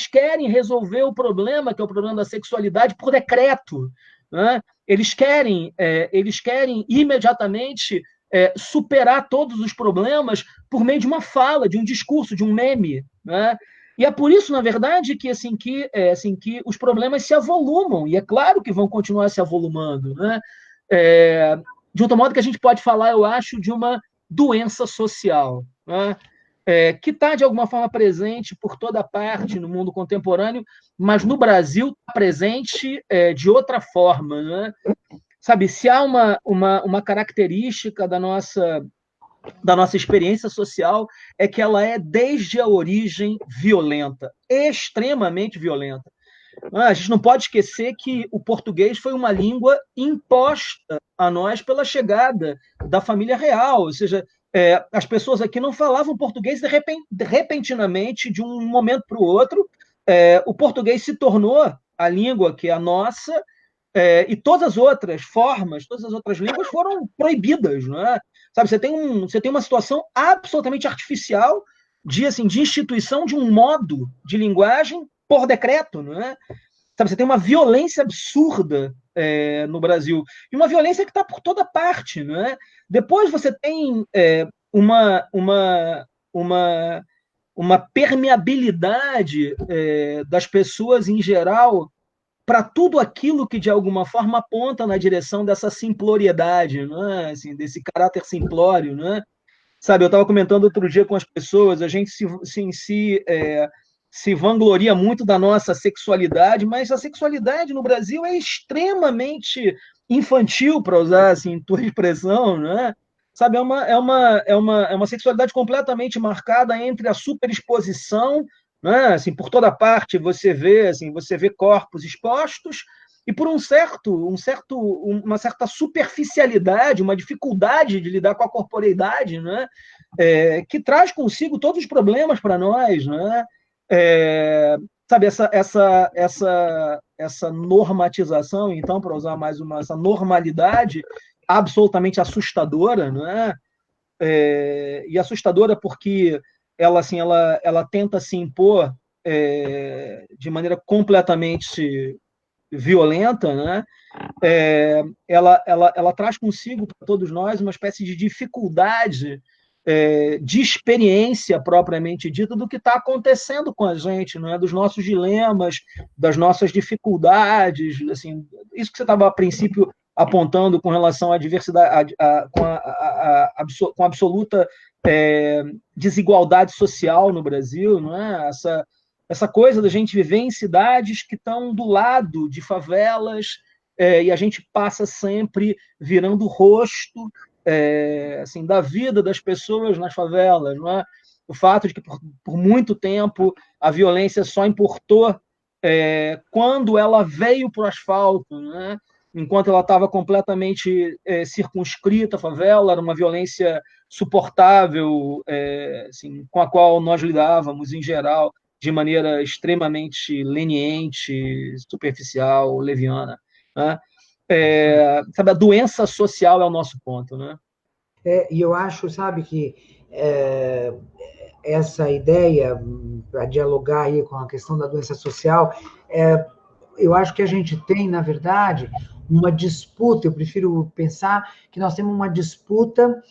querem resolver o problema, que é o problema da sexualidade, por decreto, né? Eles querem imediatamente superar todos os problemas por meio de uma fala, de um discurso, de um meme, né? E é por isso, na verdade, que os problemas se avolumam, e é claro que vão continuar se avolumando, né? De outro modo que a gente pode falar, eu acho, de uma doença social, né? Que está, de alguma forma, presente por toda parte no mundo contemporâneo, mas no Brasil está presente de outra forma, né? Sabe, se há uma característica da nossa experiência social, é que ela é, desde a origem, violenta, extremamente violenta. A gente não pode esquecer que o português foi uma língua imposta a nós pela chegada da família real, ou seja, as pessoas aqui não falavam português repentinamente, de um momento para o outro. O português se tornou a língua que é a nossa, e todas as outras formas, todas as outras línguas foram proibidas, não é? Sabe, você tem uma situação absolutamente artificial de instituição de um modo de linguagem por decreto, não é? Sabe, você tem uma violência absurda no Brasil, e uma violência que está por toda parte, não é? Depois você tem uma permeabilidade das pessoas em geral para tudo aquilo que, de alguma forma, aponta na direção dessa simploriedade, não é? Assim, desse caráter simplório, não é? Sabe, eu estava comentando outro dia com as pessoas, a gente se vangloria muito da nossa sexualidade, mas a sexualidade no Brasil é extremamente infantil, para usar assim, tua expressão, né? Sabe, é uma sexualidade completamente marcada entre a superexposição, né? Assim, por toda parte você vê corpos expostos, e por uma certa superficialidade, uma dificuldade de lidar com a corporeidade, né? Que traz consigo todos os problemas para nós, né? Sabe, essa normatização, então, para usar mais essa normalidade absolutamente assustadora, né? E assustadora porque ela tenta se impor de maneira completamente violenta, né? Ela traz consigo para todos nós uma espécie de dificuldade de experiência propriamente dita do que está acontecendo com a gente, não é? Dos nossos dilemas, das nossas dificuldades, assim, isso que você estava a princípio apontando com relação à diversidade, com a absoluta desigualdade social no Brasil, não é? Essa coisa da gente viver em cidades que estão do lado de favelas, e a gente passa sempre virando o rosto assim, da vida das pessoas nas favelas, não é? O fato de que por muito tempo a violência só importou quando ela veio para o asfalto, né? Enquanto ela estava completamente circunscrita à favela, era uma violência suportável, assim, com a qual nós lidávamos, em geral, de maneira extremamente leniente, superficial, leviana, né? Sabe, a doença social é o nosso ponto, né? E eu acho, sabe, que essa ideia, para dialogar aí com a questão da doença social, eu acho que a gente tem, na verdade, uma disputa, eu prefiro pensar que nós temos uma disputa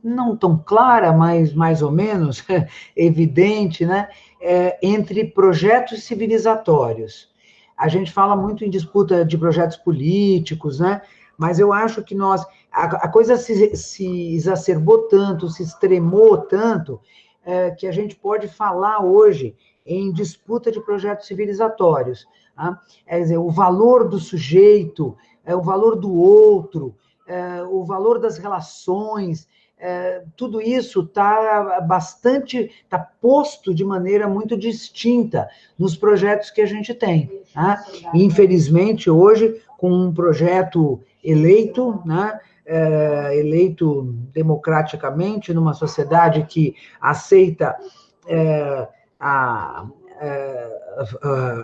não tão clara, mas mais ou menos evidente, né, entre projetos civilizatórios. A gente fala muito em disputa de projetos políticos, né? Mas eu acho que a coisa se exacerbou tanto, se extremou tanto, que a gente pode falar hoje em disputa de projetos civilizatórios. Tá? Quer dizer, o valor do sujeito, o valor do outro, o valor das relações, tudo isso está posto de maneira muito distinta nos projetos que a gente tem. Tá? Infelizmente, hoje, com um projeto eleito, né, eleito democraticamente, numa sociedade que aceita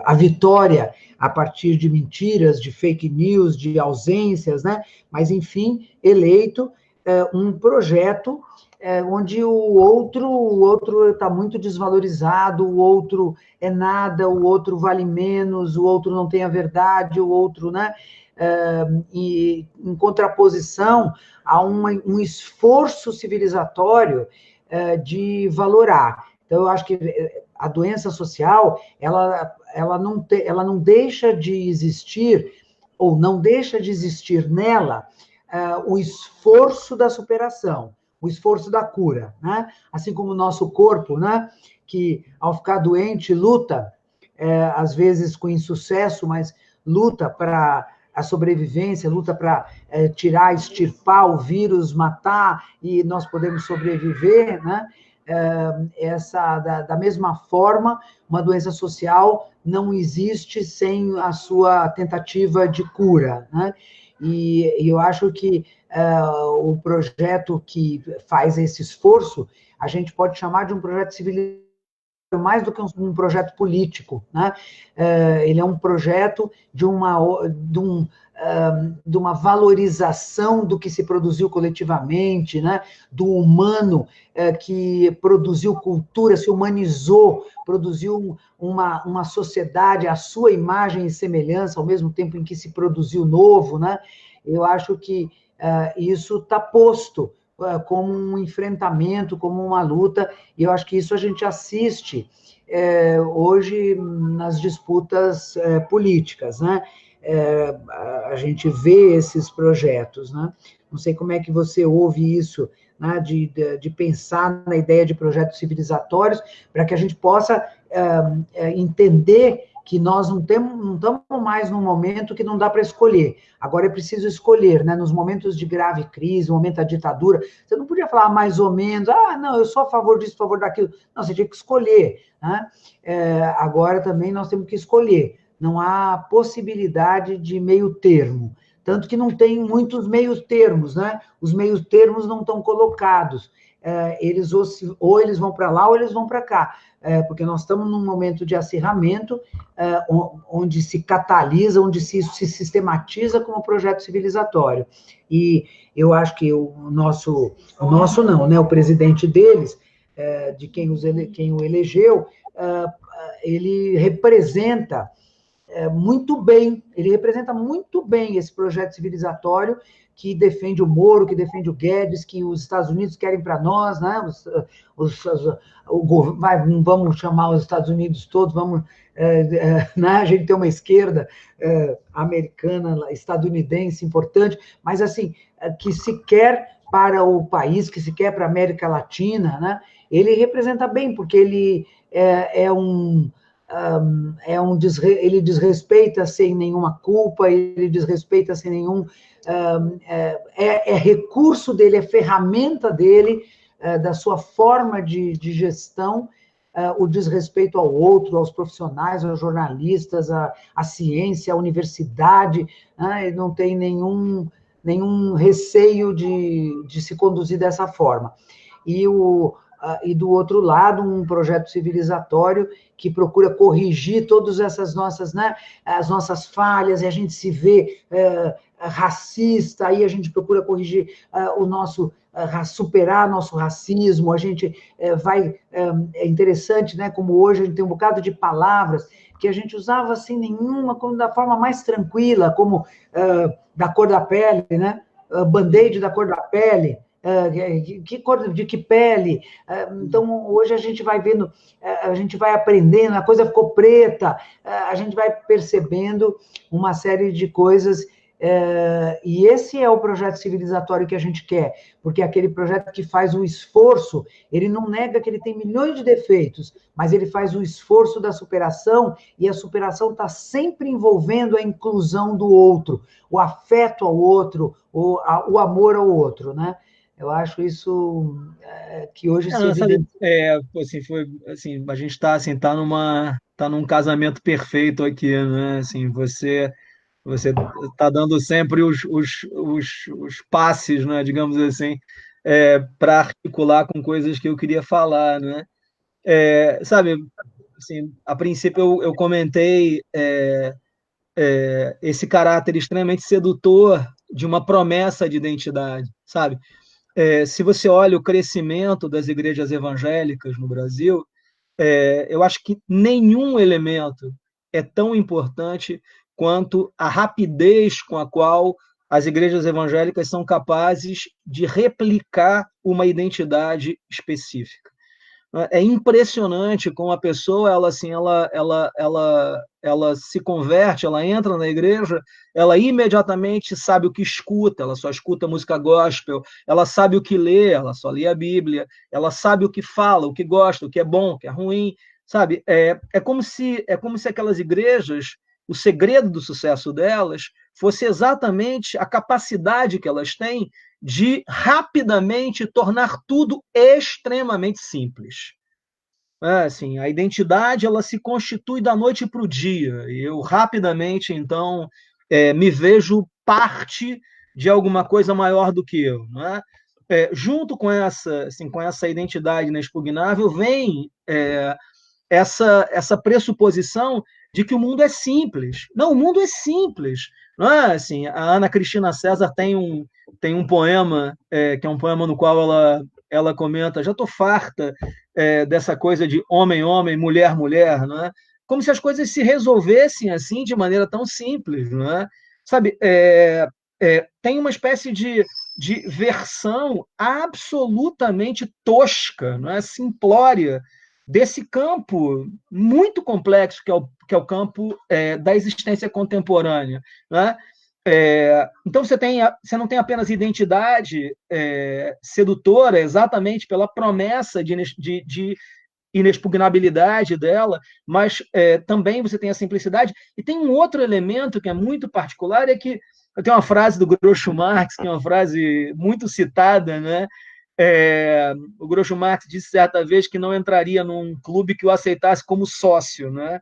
a vitória a partir de mentiras, de fake news, de ausências, né? Mas, enfim, eleito um projeto onde o outro está muito desvalorizado, o outro é nada, o outro vale menos, o outro não tem a verdade, o outro, né? E em contraposição a um esforço civilizatório de valorar. Então, eu acho que a doença social, ela não deixa de existir, ou não deixa de existir nela, o esforço da superação, o esforço da cura, né? Assim como o nosso corpo, né? Que ao ficar doente, luta, às vezes com insucesso, mas luta para a sobrevivência, luta para tirar, extirpar o vírus, matar, e nós podemos sobreviver, né? Da mesma forma, uma doença social não existe sem a sua tentativa de cura, né? E eu acho que o projeto que faz esse esforço, a gente pode chamar de um projeto civilizatório mais do que um projeto político, né? Ele é um projeto de uma valorização do que se produziu coletivamente, né? Do humano que produziu cultura, se humanizou, produziu uma sociedade à sua imagem e semelhança, ao mesmo tempo em que se produziu novo, né? Eu acho que isso está posto como um enfrentamento, como uma luta, e eu acho que isso a gente assiste hoje nas disputas políticas, né? A gente vê esses projetos, né? Não sei como é que você ouve isso, né? De pensar na ideia de projetos civilizatórios, para que a gente possa entender que nós não estamos mais num momento que não dá para escolher. Agora é preciso escolher, né? Nos momentos de grave crise, no momento da ditadura, você não podia falar mais ou menos, não, eu sou a favor disso, a favor daquilo. Não, você tinha que escolher, né? Agora também nós temos que escolher. Não há possibilidade de meio termo. Tanto que não tem muitos meios termos, né? Os meios termos não estão colocados. Ou eles vão para lá ou eles vão para cá. Porque nós estamos num momento de acirramento, onde se catalisa, onde se sistematiza como projeto civilizatório. E eu acho que o nosso não, né? O presidente deles, de quem o elegeu, ele representa muito bem, ele representa muito bem esse projeto civilizatório que defende o Moro, que defende o Guedes, que os Estados Unidos querem para nós, né? Vamos chamar os Estados Unidos todos, né? A gente tem uma esquerda americana, estadunidense importante, mas assim, que se quer para o país, que se quer para a América Latina, né? Ele representa bem, porque ele ele desrespeita sem nenhuma culpa, ele desrespeita sem nenhum... recurso dele, é ferramenta dele, da sua forma de gestão, o desrespeito ao outro, aos profissionais, aos jornalistas, à ciência, à universidade, né? Ele não tem nenhum receio de se conduzir dessa forma. E do outro lado, um projeto civilizatório que procura corrigir todas essas nossas, né, as nossas falhas, e a gente se vê racista, aí a gente procura corrigir superar nosso racismo, a gente é interessante, né, como hoje a gente tem um bocado de palavras que a gente usava sem nenhuma, como da forma mais tranquila, como da cor da pele, né, band-aid da cor da pele, que cor, de que pele? Então, hoje a gente vai vendo, a gente vai aprendendo, a coisa ficou preta, a gente vai percebendo uma série de coisas, e esse é o projeto civilizatório que a gente quer, porque é aquele projeto que faz o esforço, ele não nega que ele tem milhões de defeitos, mas ele faz o esforço da superação, e a superação está sempre envolvendo a inclusão do outro, o afeto ao outro, o amor ao outro, né? Eu acho isso que hoje se evidencia. Assim, a gente está num casamento perfeito aqui, né? Assim, você está dando sempre os passes, né? Digamos assim, para articular com coisas que eu queria falar, né? Sabe? assim, a princípio eu comentei esse caráter extremamente sedutor de uma promessa de identidade, sabe? Se você olha o crescimento das igrejas evangélicas no Brasil, eu acho que nenhum elemento é tão importante quanto a rapidez com a qual as igrejas evangélicas são capazes de replicar uma identidade específica. É impressionante como a pessoa ela se converte, ela entra na igreja, ela imediatamente sabe o que escuta, ela só escuta música gospel, ela sabe o que lê, ela só lê a Bíblia, ela sabe o que fala, o que gosta, o que é bom, o que é ruim, sabe? É como se aquelas igrejas, o segredo do sucesso delas fosse exatamente a capacidade que elas têm de rapidamente tornar tudo extremamente simples. Assim, a identidade ela se constitui da noite para o dia. E eu rapidamente, então, me vejo parte de alguma coisa maior do que eu. Né? Junto com essa identidade inexpugnável, vem essa pressuposição de que o mundo é simples. Não, o mundo é simples. Não é assim, a Ana Cristina César tem um poema, que é um poema no qual ela comenta: já estou farta dessa coisa de homem, homem, mulher, mulher, não é? Como se as coisas se resolvessem assim de maneira tão simples, não é? Sabe, tem uma espécie de versão absolutamente tosca, não é? Simplória, desse campo muito complexo que é o campo da existência contemporânea, né? Então você não tem apenas identidade sedutora exatamente pela promessa de inexpugnabilidade dela, mas também você tem a simplicidade. E tem um outro elemento que é muito particular, é que eu tenho uma frase do Groucho Marx, que é uma frase muito citada, né? O Groucho Marx disse certa vez que não entraria num clube que o aceitasse como sócio, né?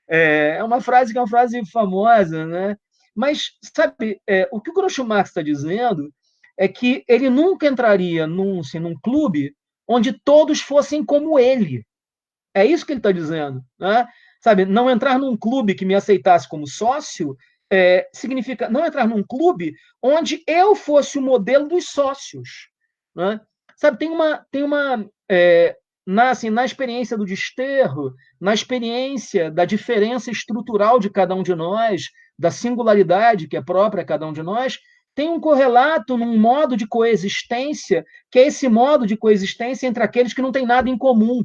É uma frase que é uma frase famosa, né? Mas, sabe, o que o Groucho Marx está dizendo é que ele nunca entraria num clube onde todos fossem como ele. É isso que ele está dizendo, né? Sabe, não entrar num clube que me aceitasse como sócio significa não entrar num clube onde eu fosse o modelo dos sócios, né? Sabe, tem uma na experiência do desterro, na experiência da diferença estrutural de cada um de nós, da singularidade que é própria a cada um de nós, tem um correlato num modo de coexistência, que é esse modo de coexistência entre aqueles que não têm nada em comum.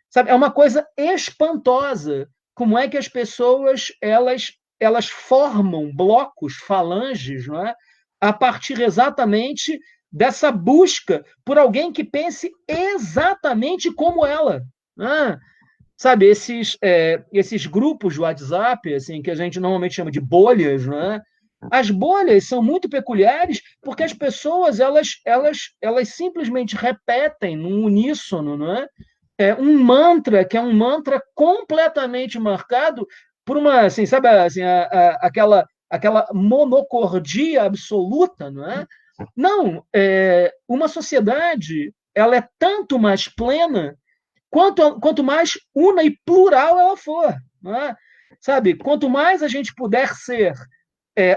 Sabe, é uma coisa espantosa como é que as pessoas elas formam blocos, falanges, não é? A partir exatamente dessa busca por alguém que pense exatamente como ela. Né? Sabe, esses grupos de WhatsApp, assim, que a gente normalmente chama de bolhas, né? As bolhas são muito peculiares porque as pessoas elas simplesmente repetem num uníssono, não é? Um mantra que é um mantra completamente marcado por uma, assim, sabe, assim, aquela monocordia absoluta, não é? Não, uma sociedade ela é tanto mais plena quanto mais una e plural ela for, não é? Sabe, quanto mais a gente puder ser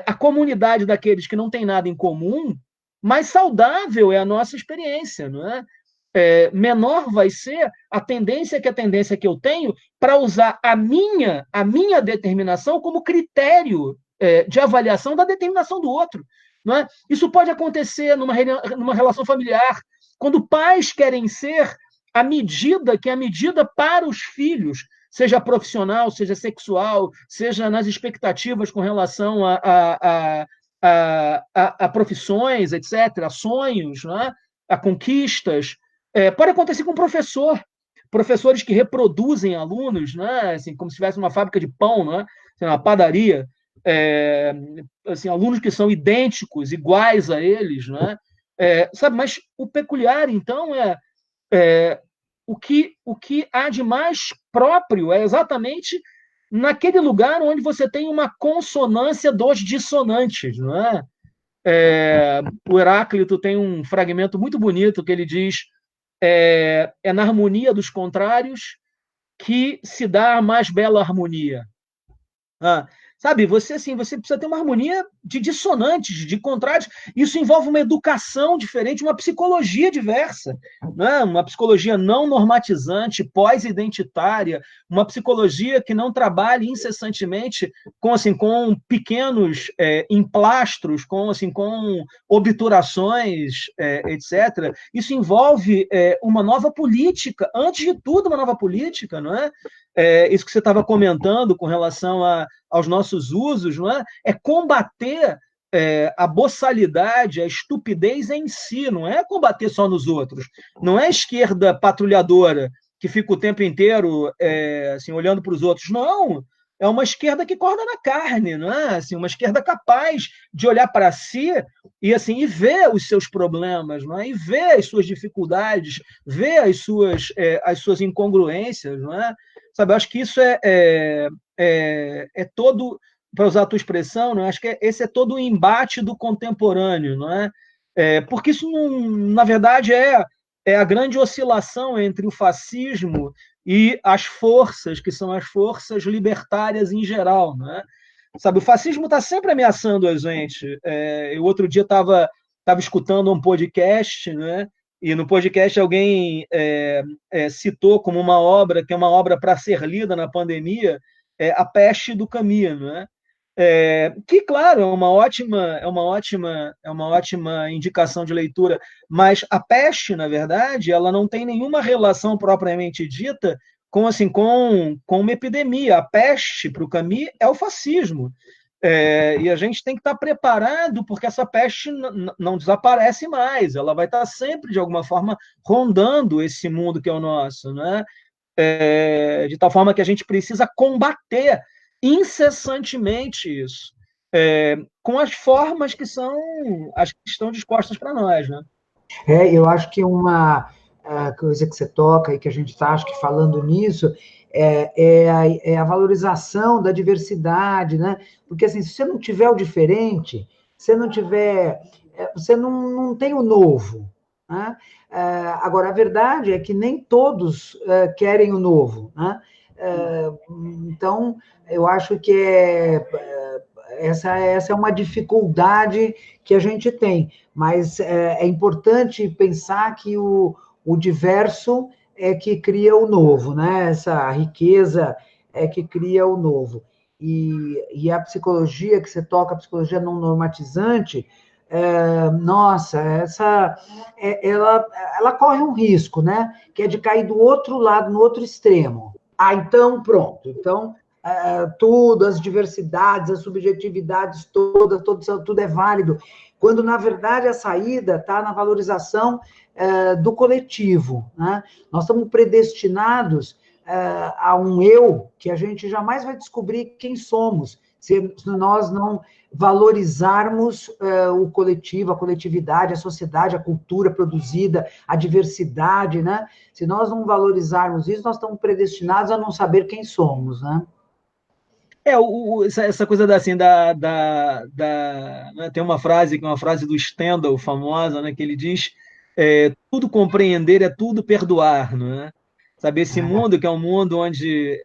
a comunidade daqueles que não têm nada em comum, mais saudável é a nossa experiência, não é? Menor vai ser a tendência que eu tenho para usar a minha determinação como critério de avaliação da determinação do outro. Não é? Isso pode acontecer numa relação familiar, quando pais querem ser a medida que é a medida para os filhos, seja profissional, seja sexual, seja nas expectativas com relação a profissões, etc., a sonhos, não é? A conquistas. Pode acontecer com professores que reproduzem alunos, né? Assim, como se tivesse uma fábrica de pão, né? Uma padaria, assim, alunos que são idênticos, iguais a eles, né? Sabe? Mas o peculiar, então, o que há de mais próprio é exatamente naquele lugar onde você tem uma consonância dos dissonantes, não é? O Heráclito tem um fragmento muito bonito que ele diz: na harmonia dos contrários que se dá a mais bela harmonia. Sabe, você precisa ter uma harmonia de dissonantes, de contrastes. Isso envolve uma educação diferente, uma psicologia diversa, né? Uma psicologia não normatizante, pós-identitária, uma psicologia que não trabalhe incessantemente com pequenos emplastros, com obturações, etc. Isso envolve uma nova política, antes de tudo, uma nova política, não é? Isso que você estava comentando com relação aos nossos usos, não é? É combater a boçalidade, a estupidez em si, não é combater só nos outros. Não é a esquerda patrulhadora que fica o tempo inteiro olhando para os outros. Não, é uma esquerda que corda na carne, não é? Assim, uma esquerda capaz de olhar para si e ver os seus problemas, não é? E ver as suas dificuldades, ver as suas incongruências, não é? Sabe, eu acho que isso é todo, para usar a tua expressão, não é? Acho que esse é todo o embate do contemporâneo, não é? Porque isso, na verdade, é a grande oscilação entre o fascismo e as forças, que são as forças libertárias em geral, não é? Sabe, o fascismo está sempre ameaçando a gente. Eu outro dia estava escutando um podcast, né? E no podcast alguém citou como uma obra, que é uma obra para ser lida na pandemia, A Peste do Camus, né? Que, claro, é uma ótima indicação de leitura, mas a peste, na verdade, ela não tem nenhuma relação propriamente dita com uma epidemia. A peste, para o Camus, é o fascismo. E a gente tem que estar preparado, porque essa peste não desaparece mais, ela vai estar sempre, de alguma forma, rondando esse mundo que é o nosso, né? De tal forma que a gente precisa combater incessantemente isso, com as formas que são as que estão dispostas para nós, né? Eu acho que uma coisa que você toca e que a gente está, acho que falando nisso, é a valorização da diversidade, né? Porque, assim, se você não tiver o diferente, se não tiver, você não tem o novo, né? Agora, a verdade é que nem todos querem o novo, né? Então, eu acho que essa é uma dificuldade que a gente tem, mas é importante pensar que o diverso é que cria o novo, né? Essa riqueza é que cria o novo. E a psicologia que você toca, a psicologia não normatizante, nossa, ela corre um risco, né? Que é de cair do outro lado, no outro extremo. Então, pronto. Então, tudo, as diversidades, as subjetividades todas, tudo é válido, quando, na verdade, a saída está na valorização do coletivo, né? Nós estamos predestinados a um eu que a gente jamais vai descobrir quem somos, se nós não valorizarmos o coletivo, a coletividade, a sociedade, a cultura produzida, a diversidade, né? Se nós não valorizarmos isso, nós estamos predestinados a não saber quem somos, né? Essa coisa né, tem uma frase que é uma frase do Stendhal, famosa, né, que ele diz: tudo compreender é tudo perdoar, não é? Sabe, esse mundo que é um mundo onde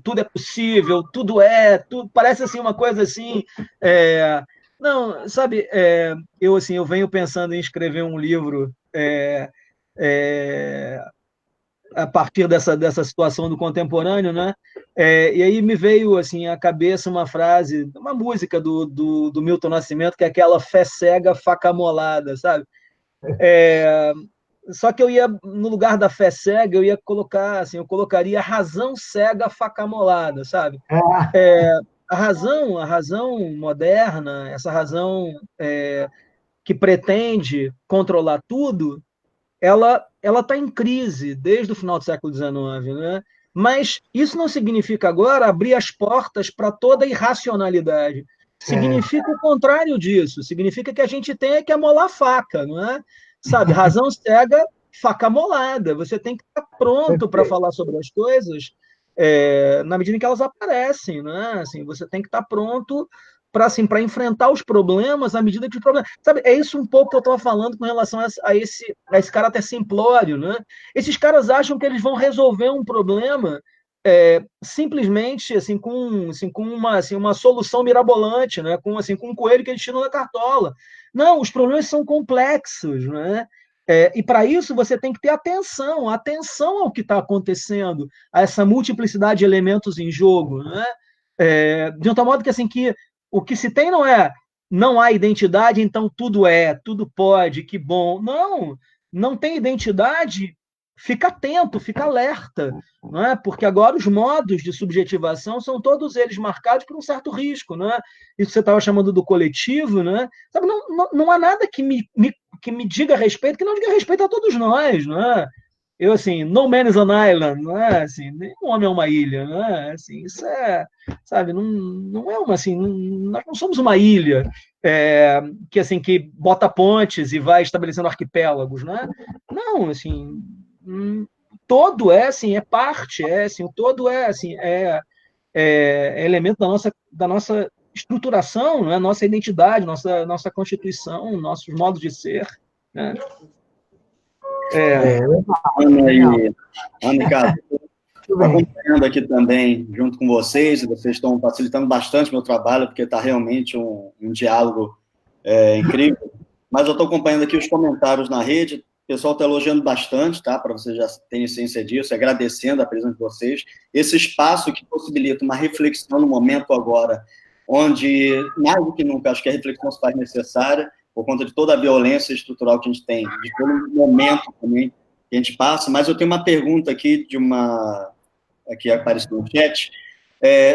tudo é possível, tudo parece assim uma coisa assim. Não, sabe, eu venho pensando em escrever um livro a partir dessa situação do contemporâneo, né? E aí me veio assim à cabeça uma frase, uma música do Milton Nascimento, que é aquela fé cega, faca molada, sabe? Só que eu ia, no lugar da fé cega, eu ia colocar, assim, eu colocaria razão cega, faca molada, sabe? A razão moderna, essa razão que pretende controlar tudo, ela está em crise desde o final do século XIX, né? Mas isso não significa agora abrir as portas para toda a irracionalidade. Significa o contrário disso. Significa que a gente tem que amolar a faca, não é? Sabe, razão cega, faca molada. Você tem que estar pronto para falar sobre as coisas na medida em que elas aparecem, não é? Assim, você tem que estar pronto para enfrentar os problemas à medida que os problemas... Sabe, é isso um pouco que eu estava falando com relação a esse caráter simplório, né? Esses caras acham que eles vão resolver um problema simplesmente com uma solução mirabolante, né? Com um coelho que eles tiram da cartola. Não, os problemas são complexos, né? E para isso você tem que ter atenção ao que está acontecendo, a essa multiplicidade de elementos em jogo, né? De um tal modo que o que se tem não há identidade, então tudo pode, que bom. Não tem identidade, fica atento, fica alerta, não é? Porque agora os modos de subjetivação são todos eles marcados por um certo risco, não é? Isso que você estava chamando do coletivo, né? Sabe, não há nada que me diga respeito, que não diga respeito a todos nós, não é? Eu, assim, no man is an island, não é? Assim, nenhum homem é uma ilha, não é? Assim, isso sabe, não é nós não somos uma ilha que bota pontes e vai estabelecendo arquipélagos, não é? Não, assim, todo é parte, o todo é elemento da nossa estruturação, não é? Nossa identidade, nossa constituição, nossos modos de ser, né? Ana e Carlos, estou acompanhando aqui também, junto com vocês, e vocês estão facilitando bastante meu trabalho, porque está realmente um diálogo incrível. Mas eu estou acompanhando aqui os comentários na rede, o pessoal está elogiando bastante, tá? Para vocês já terem ciência disso, agradecendo a presença de vocês. Esse espaço que possibilita uma reflexão no momento agora, onde, mais do que nunca, acho que a reflexão se faz necessária, por conta de toda a violência estrutural que a gente tem, de todo o momento também que a gente passa. Mas eu tenho uma pergunta aqui, que apareceu no chat,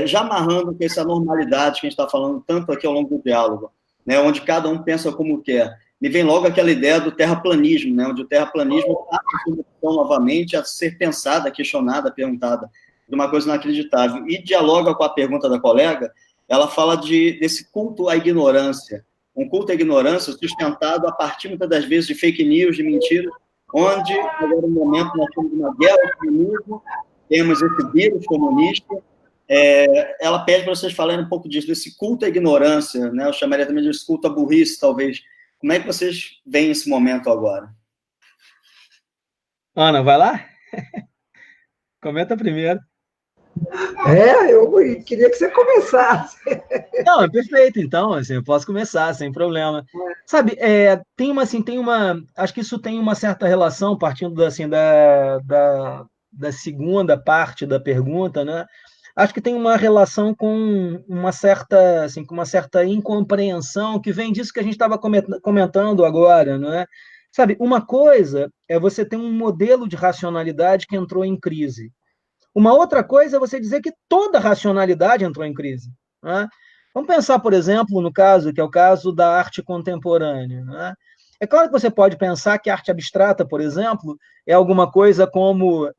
já amarrando com essa normalidade que a gente está falando tanto aqui ao longo do diálogo, né, onde cada um pensa como quer. Me vem logo aquela ideia do terraplanismo, né, onde o terraplanismo passa a solução novamente a ser pensada, questionada, perguntada, de uma coisa inacreditável. E dialoga com a pergunta da colega, ela fala desse culto à ignorância, um culto à ignorância sustentado a partir, muitas das vezes, de fake news, de mentiras, onde, agora, no momento, nós temos uma guerra ao comunismo, temos esse vírus comunista. Ela pede para vocês falarem um pouco disso, desse culto à ignorância, né? Eu chamaria também de culto à burrice, talvez. Como é que vocês veem esse momento agora? Ana, vai lá? Comenta primeiro. Eu queria que você começasse. Não, é perfeito, então, assim, eu posso começar, sem problema. Sabe, acho que isso tem uma certa relação, partindo da segunda parte da pergunta, né? Acho que tem uma relação com uma certa incompreensão que vem disso que a gente estava comentando agora, não é? Sabe, uma coisa é você ter um modelo de racionalidade que entrou em crise. Uma outra coisa é você dizer que toda racionalidade entrou em crise, né? Vamos pensar, por exemplo, no caso, que é o caso da arte contemporânea, né? É claro que você pode pensar que a arte abstrata, por exemplo, é alguma coisa como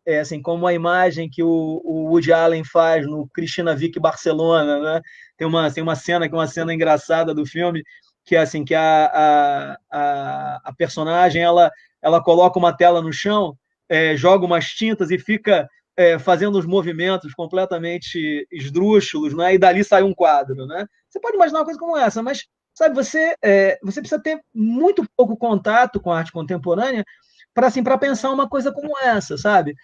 a imagem que o Woody Allen faz no Cristina Vick Barcelona, né? Tem uma cena que é uma cena engraçada do filme, que é que a personagem ela coloca uma tela no chão, joga umas tintas e fica fazendo os movimentos completamente esdrúxulos, né? E dali sai um quadro, né? Você pode imaginar uma coisa como essa, mas sabe, você precisa ter muito pouco contato com a arte contemporânea para pensar uma coisa como essa, sabe?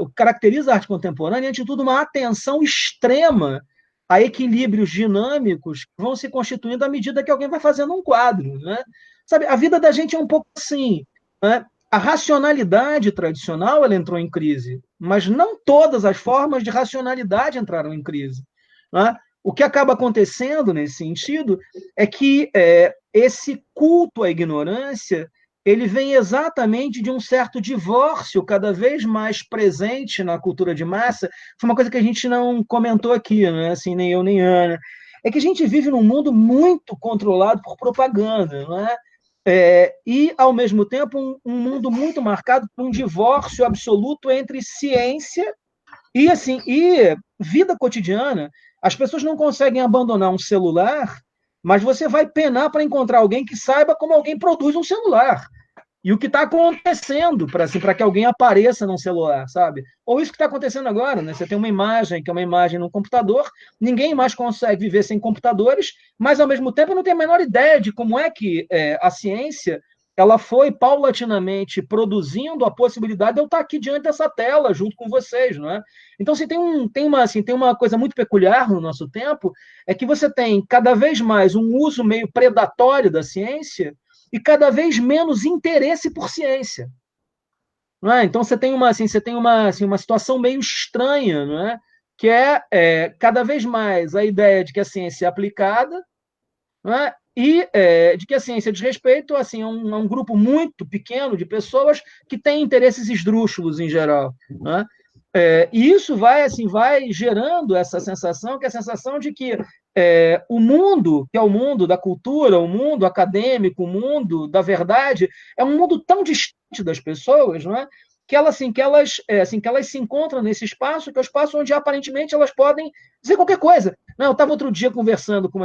O que caracteriza a arte contemporânea é, antes de tudo, uma atenção extrema a equilíbrios dinâmicos que vão se constituindo à medida que alguém vai fazendo um quadro, né? Sabe, a vida da gente é um pouco assim, né? A racionalidade tradicional ela entrou em crise, mas não todas as formas de racionalidade entraram em crise, né? O que acaba acontecendo nesse sentido é que esse culto à ignorância ele vem exatamente de um certo divórcio cada vez mais presente na cultura de massa. Foi uma coisa que a gente não comentou aqui, né? Assim, nem eu nem Ana. É que a gente vive num mundo muito controlado por propaganda, não é? E, ao mesmo tempo, um mundo muito marcado por um divórcio absoluto entre ciência e vida cotidiana. As pessoas não conseguem abandonar um celular, mas você vai penar para encontrar alguém que saiba como alguém produz um celular. e o que está acontecendo para assim, que alguém apareça num celular, sabe? Ou isso que está acontecendo agora, né? Você tem uma imagem, que é uma imagem num computador, ninguém mais consegue viver sem computadores, mas, ao mesmo tempo, não tem a menor ideia de como é que a ciência ela foi paulatinamente produzindo a possibilidade de eu estar aqui diante dessa tela, junto com vocês, não é? Então, assim, tem uma coisa muito peculiar no nosso tempo, é que você tem cada vez mais um uso meio predatório da ciência e cada vez menos interesse por ciência. Não é? Então, você tem uma situação meio estranha, não é? Que cada vez mais a ideia de que a ciência é aplicada, não é? E de que a ciência diz respeito assim, a um grupo muito pequeno de pessoas que têm interesses esdrúxulos em geral. Não é? E isso vai gerando essa sensação, que é a sensação de que o mundo, que é o mundo da cultura, o mundo acadêmico, o mundo da verdade, é um mundo tão distante das pessoas, não é? Que elas se encontram nesse espaço, que é o espaço onde aparentemente elas podem dizer qualquer coisa. Não, eu estava outro dia conversando com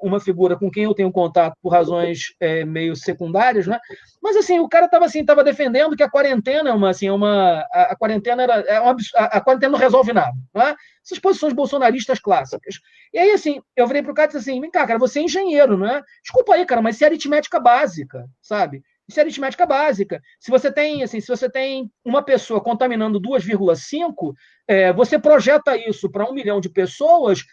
uma figura com quem eu tenho contato por razões meio secundárias, né? Mas assim, o cara estava defendendo que a quarentena a quarentena a quarentena não resolve nada, né? Essas posições bolsonaristas clássicas. E aí assim, eu virei pro cara e disse assim: "Vem cá, cara, você é engenheiro, não é? Desculpa aí, cara, mas isso é aritmética básica, sabe? Isso é aritmética básica. Se você tem uma pessoa contaminando 2,5, você projeta isso para 1 milhão de pessoas,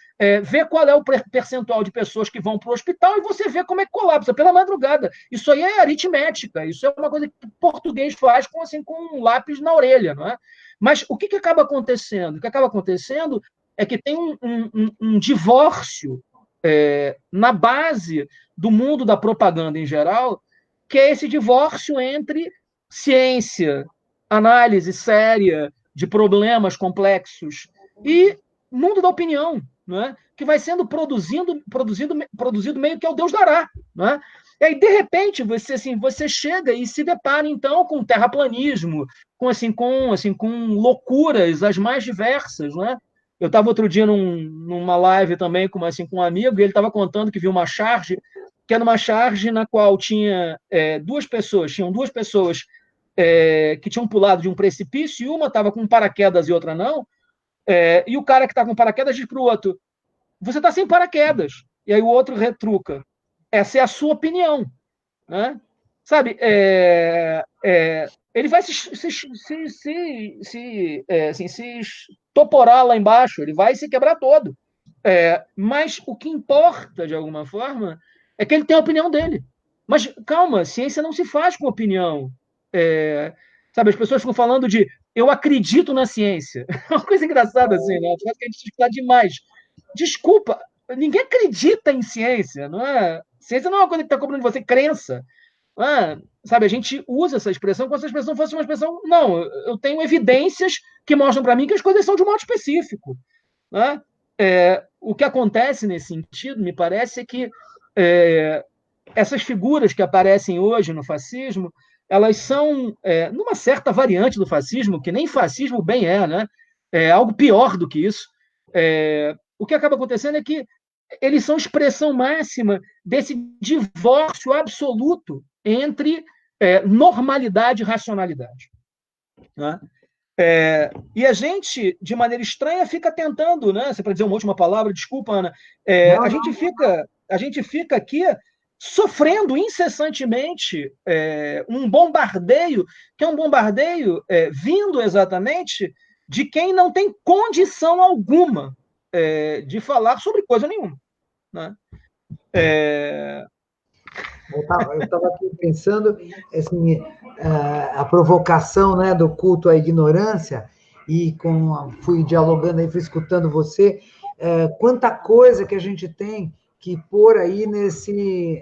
vê qual é o percentual de pessoas que vão para o hospital e você vê como é que colapsa pela madrugada. Isso aí é aritmética, isso é uma coisa que o português faz com um lápis na orelha, não é? Mas o que acaba acontecendo? O que acaba acontecendo é que tem um divórcio na base do mundo da propaganda em geral, que é esse divórcio entre ciência, análise séria de problemas complexos e mundo da opinião, não é? Que vai sendo produzido meio que ao Deus dará. Não é? E aí, de repente, você chega e se depara, então, com terraplanismo, com loucuras as mais diversas. Não é? Eu estava outro dia numa live também com um amigo, e ele estava contando que viu uma charge, que era uma charge na qual tinham duas pessoas que tinham pulado de um precipício, e uma estava com paraquedas e outra não, e o cara que está com paraquedas diz para o outro: você está sem paraquedas. E aí o outro retruca: essa é a sua opinião. Né? Sabe, ele vai se toporar lá embaixo, ele vai se quebrar todo. Mas o que importa, de alguma forma, é que ele tem a opinião dele. Mas, calma, ciência não se faz com opinião. Sabe, as pessoas ficam falando de eu acredito na ciência. É uma coisa engraçada assim, né? Parece que a gente está demais. Desculpa, ninguém acredita em ciência, não é? Ciência não é uma coisa que está cobrando de você crença. Não é? Sabe, a gente usa essa expressão como se a expressão fosse uma expressão. Não, eu tenho evidências que mostram para mim que as coisas são de um modo específico. Não é? O que acontece nesse sentido, me parece, é que essas figuras que aparecem hoje no fascismo, elas são, numa certa variante do fascismo, que nem fascismo bem né? Algo pior do que isso. O que acaba acontecendo é que eles são expressão máxima desse divórcio absoluto entre normalidade e racionalidade. Né? E a gente, de maneira estranha, fica tentando, né? Para dizer uma última palavra, desculpa, Ana, a gente fica aqui sofrendo incessantemente um bombardeio, que é um bombardeio vindo exatamente de quem não tem condição alguma de falar sobre coisa nenhuma. Né? Eu estava aqui pensando assim, a provocação, né, do culto à ignorância, e fui dialogando aí, fui escutando você, quanta coisa que a gente tem que pôr aí nesse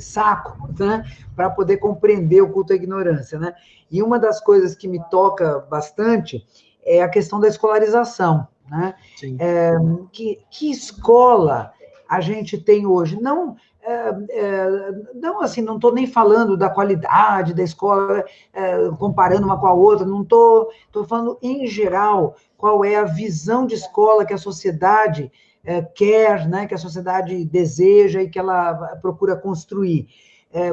saco, né, para poder compreender o culto à ignorância, né? E uma das coisas que me toca bastante é a questão da escolarização, né? Que escola a gente tem hoje? Não, assim, não estou nem falando da qualidade da escola, comparando uma com a outra, não estou falando em geral qual é a visão de escola que a sociedade quer, né, que a sociedade deseja e que ela procura construir.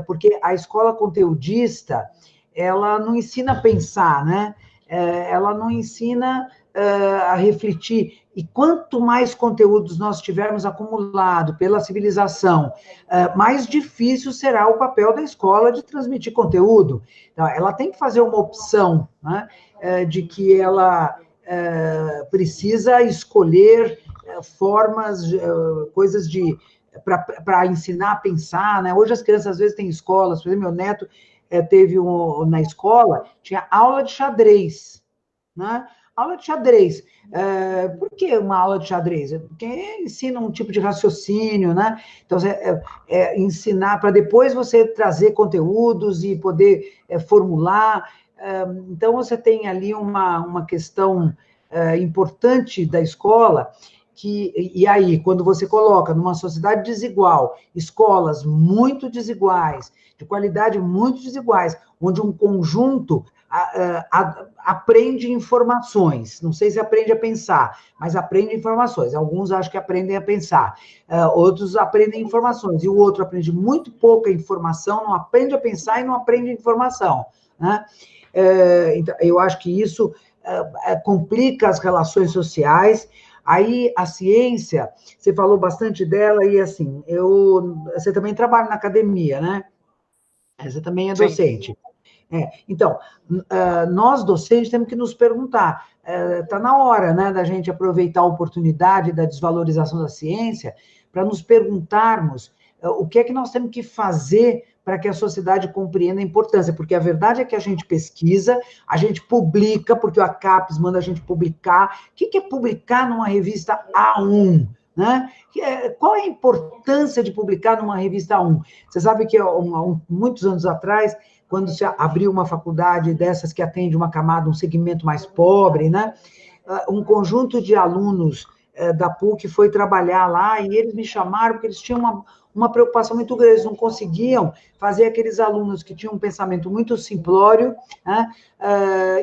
porque a escola conteudista, ela não ensina a pensar, né? Ela não ensina a refletir. E quanto mais conteúdos nós tivermos acumulado pela civilização, mais difícil será o papel da escola de transmitir conteúdo. Então, ela tem que fazer uma opção, né, de que ela precisa escolher formas, coisas para ensinar a pensar, né? Hoje as crianças às vezes têm escolas, por exemplo, meu neto teve na escola, tinha aula de xadrez, né? Aula de xadrez. Por que uma aula de xadrez? Porque ensina um tipo de raciocínio, né? Então, ensinar para depois você trazer conteúdos e poder formular. Então, você tem ali uma questão importante da escola, e aí, quando você coloca numa sociedade desigual, escolas muito desiguais, de qualidade muito desiguais, onde um conjunto aprende informações, não sei se aprende a pensar, mas aprende informações. Alguns acham que aprendem a pensar, outros aprendem informações, e o outro aprende muito pouca informação, não aprende a pensar e não aprende informação, né? Então, eu acho que isso complica as relações sociais. Aí, a ciência, você falou bastante dela, e assim, você também trabalha na academia, né? Você também é docente. Então, nós docentes temos que nos perguntar, está na hora, né, da gente aproveitar a oportunidade da desvalorização da ciência para nos perguntarmos o que é que nós temos que fazer para que a sociedade compreenda a importância, porque a verdade é que a gente pesquisa, a gente publica, porque a CAPES manda a gente publicar. O que é publicar numa revista A1? Né? Qual é a importância de publicar numa revista A1? Você sabe que muitos anos atrás, quando se abriu uma faculdade dessas que atende uma camada, um segmento mais pobre, né? Um conjunto de alunos da PUC foi trabalhar lá, e eles me chamaram porque eles tinham uma preocupação muito grande, eles não conseguiam fazer aqueles alunos que tinham um pensamento muito simplório, né,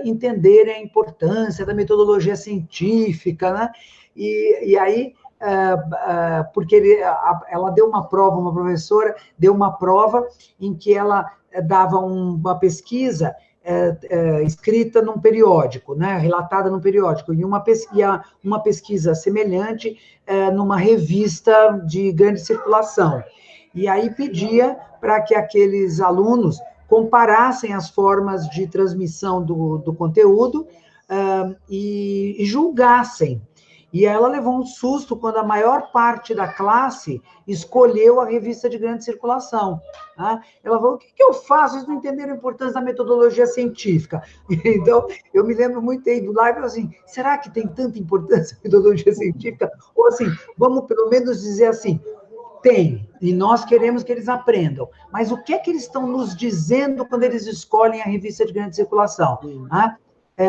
entenderem a importância da metodologia científica, né? E aí, porque ela deu uma prova, uma professora deu uma prova em que ela dava uma pesquisa escrita num periódico, né, relatada num periódico, e uma pesquisa semelhante numa revista de grande circulação. E aí pedia para que aqueles alunos comparassem as formas de transmissão do conteúdo e julgassem. E ela levou um susto quando a maior parte da classe escolheu a revista de grande circulação. Né? Ela falou, o que eu faço? Eles não entenderam a importância da metodologia científica. Então, eu me lembro muito aí do live, assim, será que tem tanta importância a metodologia científica? Ou assim, vamos pelo menos dizer assim, tem, e nós queremos que eles aprendam. Mas o que é que eles estão nos dizendo quando eles escolhem a revista de grande circulação?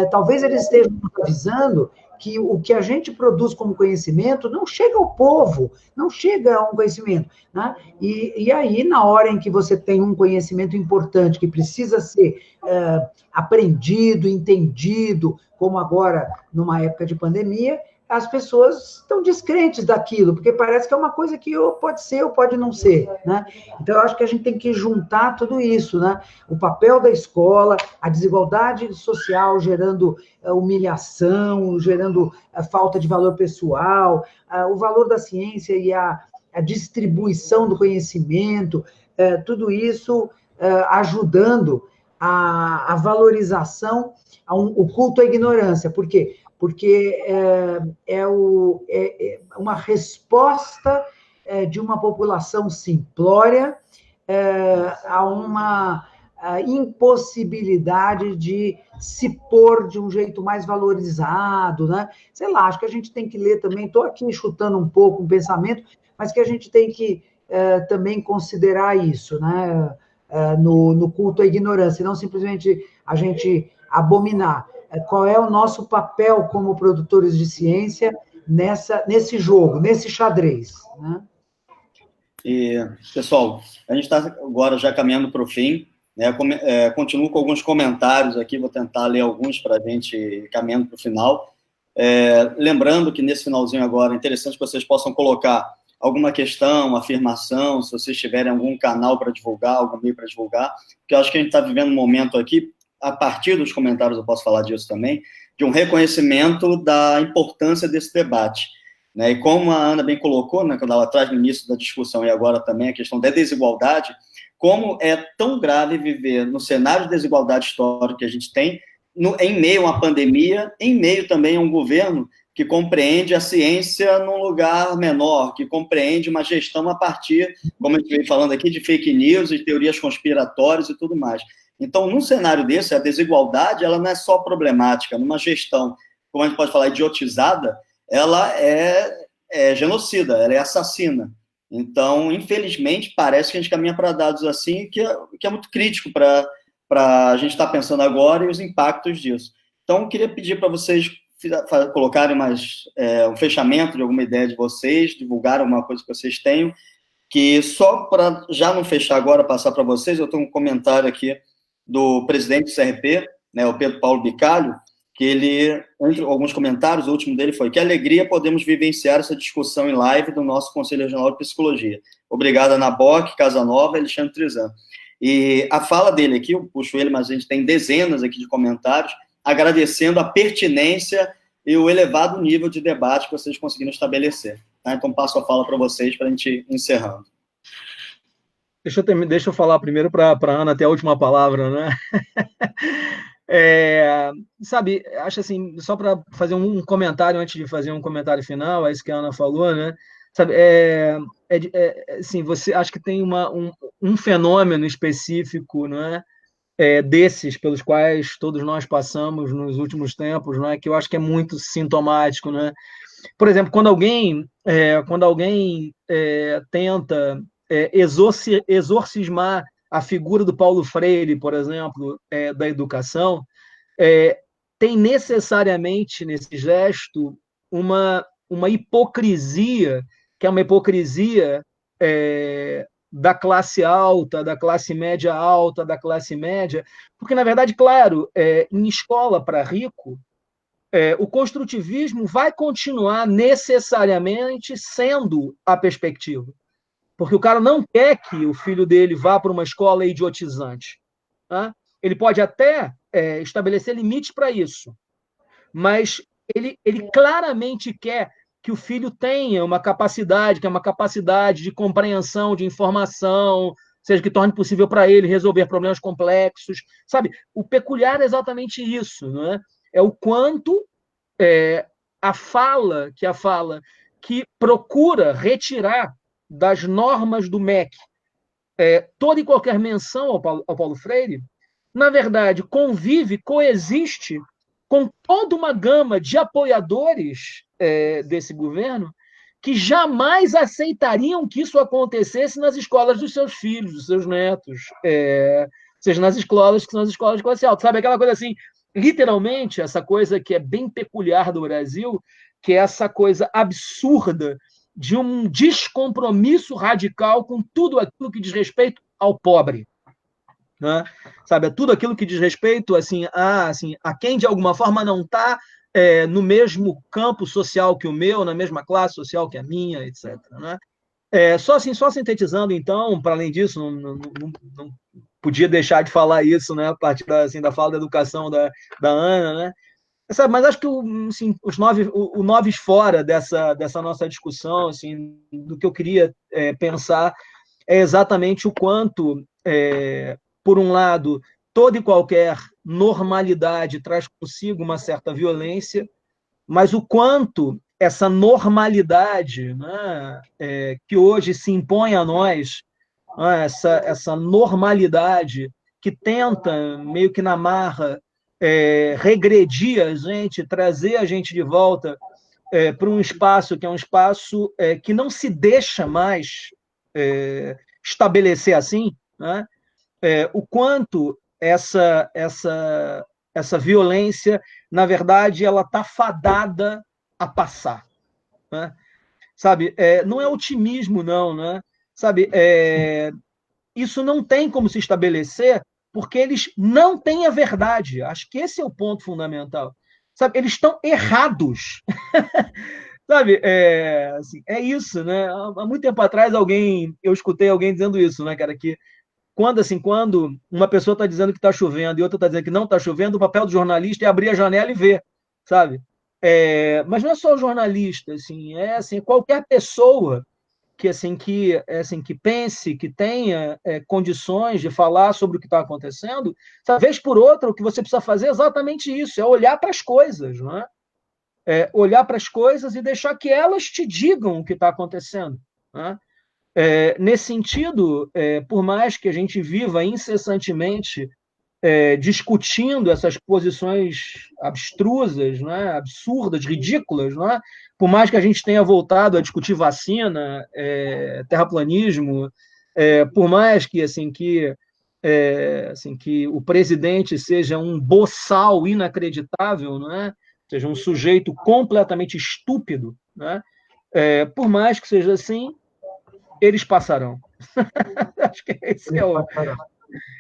Talvez eles estejam nos avisando que o que a gente produz como conhecimento não chega ao povo, não chega a um conhecimento. Né? E aí, na hora em que você tem um conhecimento importante que precisa ser aprendido, entendido, como agora, numa época de pandemia, as pessoas estão descrentes daquilo, porque parece que é uma coisa que ou pode ser ou pode não ser, né? Então, eu acho que a gente tem que juntar tudo isso, né? O papel da escola, a desigualdade social gerando humilhação, gerando falta de valor pessoal, o valor da ciência e a distribuição do conhecimento, tudo isso ajudando a valorização, o culto à ignorância. Por quê? Porque é uma resposta de uma população simplória a uma impossibilidade de se pôr de um jeito mais valorizado, né? Sei lá, acho que a gente tem que ler também, estou aqui chutando um pouco um pensamento, mas que a gente tem que também considerar isso, né? No culto à ignorância, e não simplesmente a gente abominar. Qual é o nosso papel como produtores de ciência nesse jogo, nesse xadrez, né? E, pessoal, a gente está agora já caminhando para o fim, né? Continuo com alguns comentários aqui, vou tentar ler alguns para a gente ir caminhando para o final. Lembrando que nesse finalzinho agora, é interessante que vocês possam colocar alguma questão, afirmação, se vocês tiverem algum canal para divulgar, algum meio para divulgar, porque eu acho que a gente está vivendo um momento aqui, a partir dos comentários eu posso falar disso também, de um reconhecimento da importância desse debate. Né? E como a Ana bem colocou, né, quando ela traz no início da discussão e agora também a questão da desigualdade, como é tão grave viver no cenário de desigualdade histórica que a gente tem, em meio a uma pandemia, em meio também a um governo que compreende a ciência num lugar menor, que compreende uma gestão a partir, como a gente veio falando aqui, de fake news e teorias conspiratórias e tudo mais. Então, num cenário desse, a desigualdade ela não é só problemática, numa gestão, como a gente pode falar, idiotizada, ela é genocida, ela é assassina. Então, infelizmente, parece que a gente caminha para dados assim que é muito crítico para a gente estar pensando agora e os impactos disso. Então, eu queria pedir para vocês colocarem um fechamento de alguma ideia de vocês, divulgar alguma coisa que vocês tenham, que só para já não fechar agora, passar para vocês, eu tenho um comentário aqui do presidente do CRP, né, o Pedro Paulo Bicalho, que ele, entre alguns comentários, o último dele foi: que alegria podemos vivenciar essa discussão em live do nosso Conselho Regional de Psicologia. Obrigado, Ana Bock, Casanova e Alexandre Trizan. E a fala dele aqui, eu puxo ele, mas a gente tem dezenas aqui de comentários, agradecendo a pertinência e o elevado nível de debate que vocês conseguiram estabelecer. Tá? Então, passo a fala para vocês, para a gente ir encerrando. Deixa eu falar primeiro para a Ana ter a última palavra, né? Sabe, acho assim, só para fazer um comentário antes de fazer um comentário final, é isso que a Ana falou, né? Sabe, assim, você acho que tem um fenômeno específico, não é? Desses pelos quais todos nós passamos nos últimos tempos, não é? Que eu acho que é muito sintomático, né? Por exemplo, quando alguém tenta exorcismar a figura do Paulo Freire, por exemplo, da educação, tem necessariamente nesse gesto uma hipocrisia, que é uma hipocrisia da classe alta, da classe média alta, da classe média, porque, na verdade, claro, em escola para rico, o construtivismo vai continuar necessariamente sendo a perspectiva, porque o cara não quer que o filho dele vá para uma escola idiotizante. Tá? Ele pode até estabelecer limites para isso, mas ele claramente quer que o filho tenha uma capacidade, que é uma capacidade de compreensão, de informação, seja que torne possível para ele resolver problemas complexos, sabe? O peculiar é exatamente isso, não é? É o quanto a fala que procura retirar das normas do MEC toda e qualquer menção ao Paulo Freire, na verdade, coexiste com toda uma gama de apoiadores desse governo que jamais aceitariam que isso acontecesse nas escolas dos seus filhos, dos seus netos, seja nas escolas que são as escolas de classe alta. Sabe aquela coisa assim, literalmente, essa coisa que é bem peculiar do Brasil, que é essa coisa absurda de um descompromisso radical com tudo aquilo que diz respeito ao pobre. Né? Sabe, tudo aquilo que diz respeito a quem de alguma forma não está no mesmo campo social que o meu, na mesma classe social que a minha, etc. Né? Só sintetizando, então, para além disso, não podia deixar de falar isso, né, a partir da fala da educação da Ana, né? Sabe, mas acho que assim, o noves fora dessa nossa discussão, assim, do que eu queria pensar é exatamente o quanto, por um lado, toda e qualquer normalidade traz consigo uma certa violência, mas o quanto essa normalidade, né, que hoje se impõe a nós, né, essa normalidade que tenta, meio que na marra, regredir a gente, trazer a gente de volta para um espaço que é um espaço que não se deixa mais estabelecer assim, né? O quanto essa violência, na verdade, ela está fadada a passar. Né? Sabe, não é otimismo, não, né? Sabe, isso não tem como se estabelecer porque eles não têm a verdade. Acho que esse é o ponto fundamental. Sabe, eles estão errados. Sabe, assim, é isso, né? Há muito tempo atrás eu escutei alguém dizendo isso, né, cara, que quando uma pessoa está dizendo que está chovendo e outra está dizendo que não está chovendo, o papel do jornalista é abrir a janela e ver, sabe? Mas não é só o jornalista, assim, assim, qualquer pessoa que pense, que tenha condições de falar sobre o que está acontecendo, sabe? Vez por outra, o que você precisa fazer é exatamente isso, é olhar para as coisas, não é? Olhar para as coisas e deixar que elas te digam o que está acontecendo, né? Nesse sentido, por mais que a gente viva incessantemente discutindo essas posições abstrusas, né, absurdas, ridículas, né, por mais que a gente tenha voltado a discutir vacina, terraplanismo, por mais que que o presidente seja um boçal inacreditável, né, seja um sujeito completamente estúpido, né, por mais que seja assim, eles passarão. Acho que esse é o.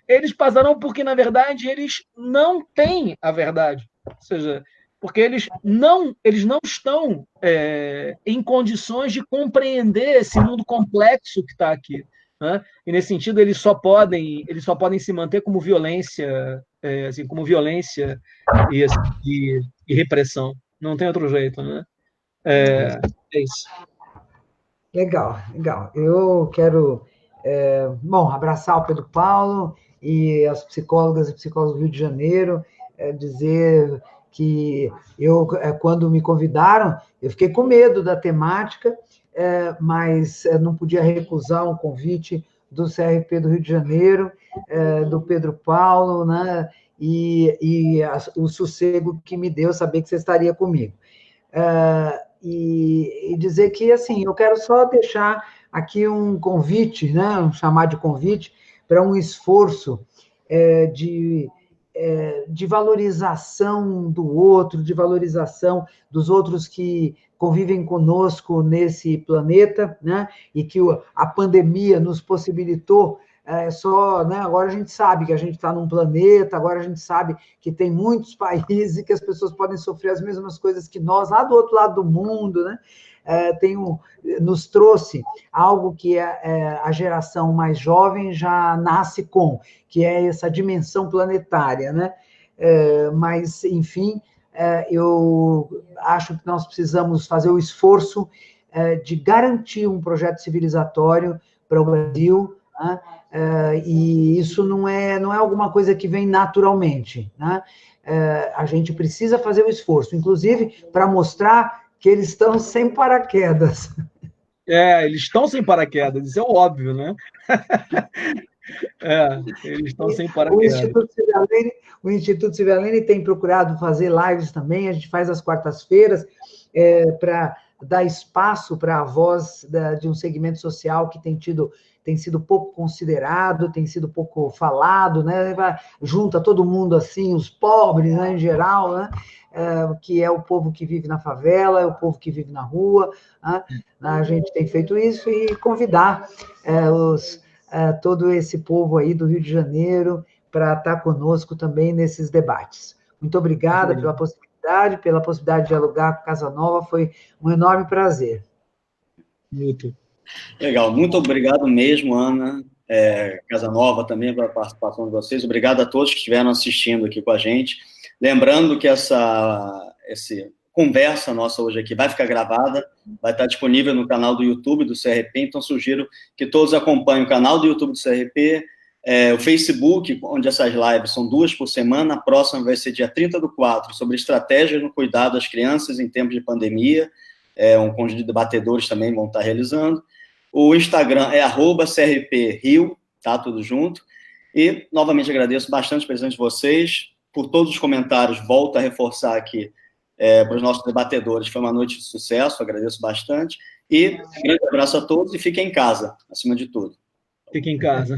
Eles passarão porque, na verdade, eles não têm a verdade. Ou seja, porque eles não estão em condições de compreender esse mundo complexo que está aqui. Né? E, nesse sentido, eles só podem se manter como violência, como violência e repressão. Não tem outro jeito. Né? É isso. Legal, legal. Eu quero, bom, abraçar o Pedro Paulo e as psicólogas e psicólogos do Rio de Janeiro, dizer que quando me convidaram, eu fiquei com medo da temática, mas não podia recusar um convite do CRP do Rio de Janeiro, do Pedro Paulo, né? O sossego que me deu saber que você estaria comigo. E dizer que, assim, eu quero só deixar aqui um convite, né, chamar de convite, para um esforço de valorização do outro, de valorização dos outros que convivem conosco nesse planeta, né, e que a pandemia nos possibilitou né, agora a gente sabe que a gente está num planeta, agora a gente sabe que tem muitos países e que as pessoas podem sofrer as mesmas coisas que nós, lá do outro lado do mundo, né? Nos trouxe algo que a geração mais jovem já nasce com, que é essa dimensão planetária, né? Mas, enfim, eu acho que nós precisamos fazer o esforço de garantir um projeto civilizatório para o Brasil, né? E isso não é alguma coisa que vem naturalmente, né? A gente precisa fazer o esforço, inclusive para mostrar que eles estão sem paraquedas. Eles estão sem paraquedas, isso é óbvio, né? Eles estão sem paraquedas. O Instituto Civialene tem procurado fazer lives também, a gente faz às quartas-feiras, para dar espaço para a voz de um segmento social que tem sido pouco considerado, tem sido pouco falado, né? Junta todo mundo assim, os pobres, né, em geral, né? Que é o povo que vive na favela, é o povo que vive na rua, né? A gente tem feito isso e convidar todo esse povo aí do Rio de Janeiro para estar conosco também nesses debates. Muito obrigada pela possibilidade de dialogar com Casa Nova, foi um enorme prazer. Muito. Legal, muito obrigado mesmo, Ana, Casanova também, pela participação de vocês. Obrigado a todos que estiveram assistindo aqui com a gente. Lembrando que essa conversa nossa hoje aqui vai ficar gravada, vai estar disponível no canal do YouTube do CRP, então sugiro que todos acompanhem o canal do YouTube do CRP, o Facebook, onde essas lives são 2 por semana, a próxima vai ser dia 30/4, sobre estratégias no cuidado das crianças em tempos de pandemia, um conjunto de debatedores também vão estar realizando. O Instagram é @CRPRio, tá? Tudo junto. E, novamente, agradeço bastante a presença de vocês, por todos os comentários, volto a reforçar aqui para os nossos debatedores, foi uma noite de sucesso, agradeço bastante. E grande abraço a todos e fiquem em casa, acima de tudo. Fiquem em casa.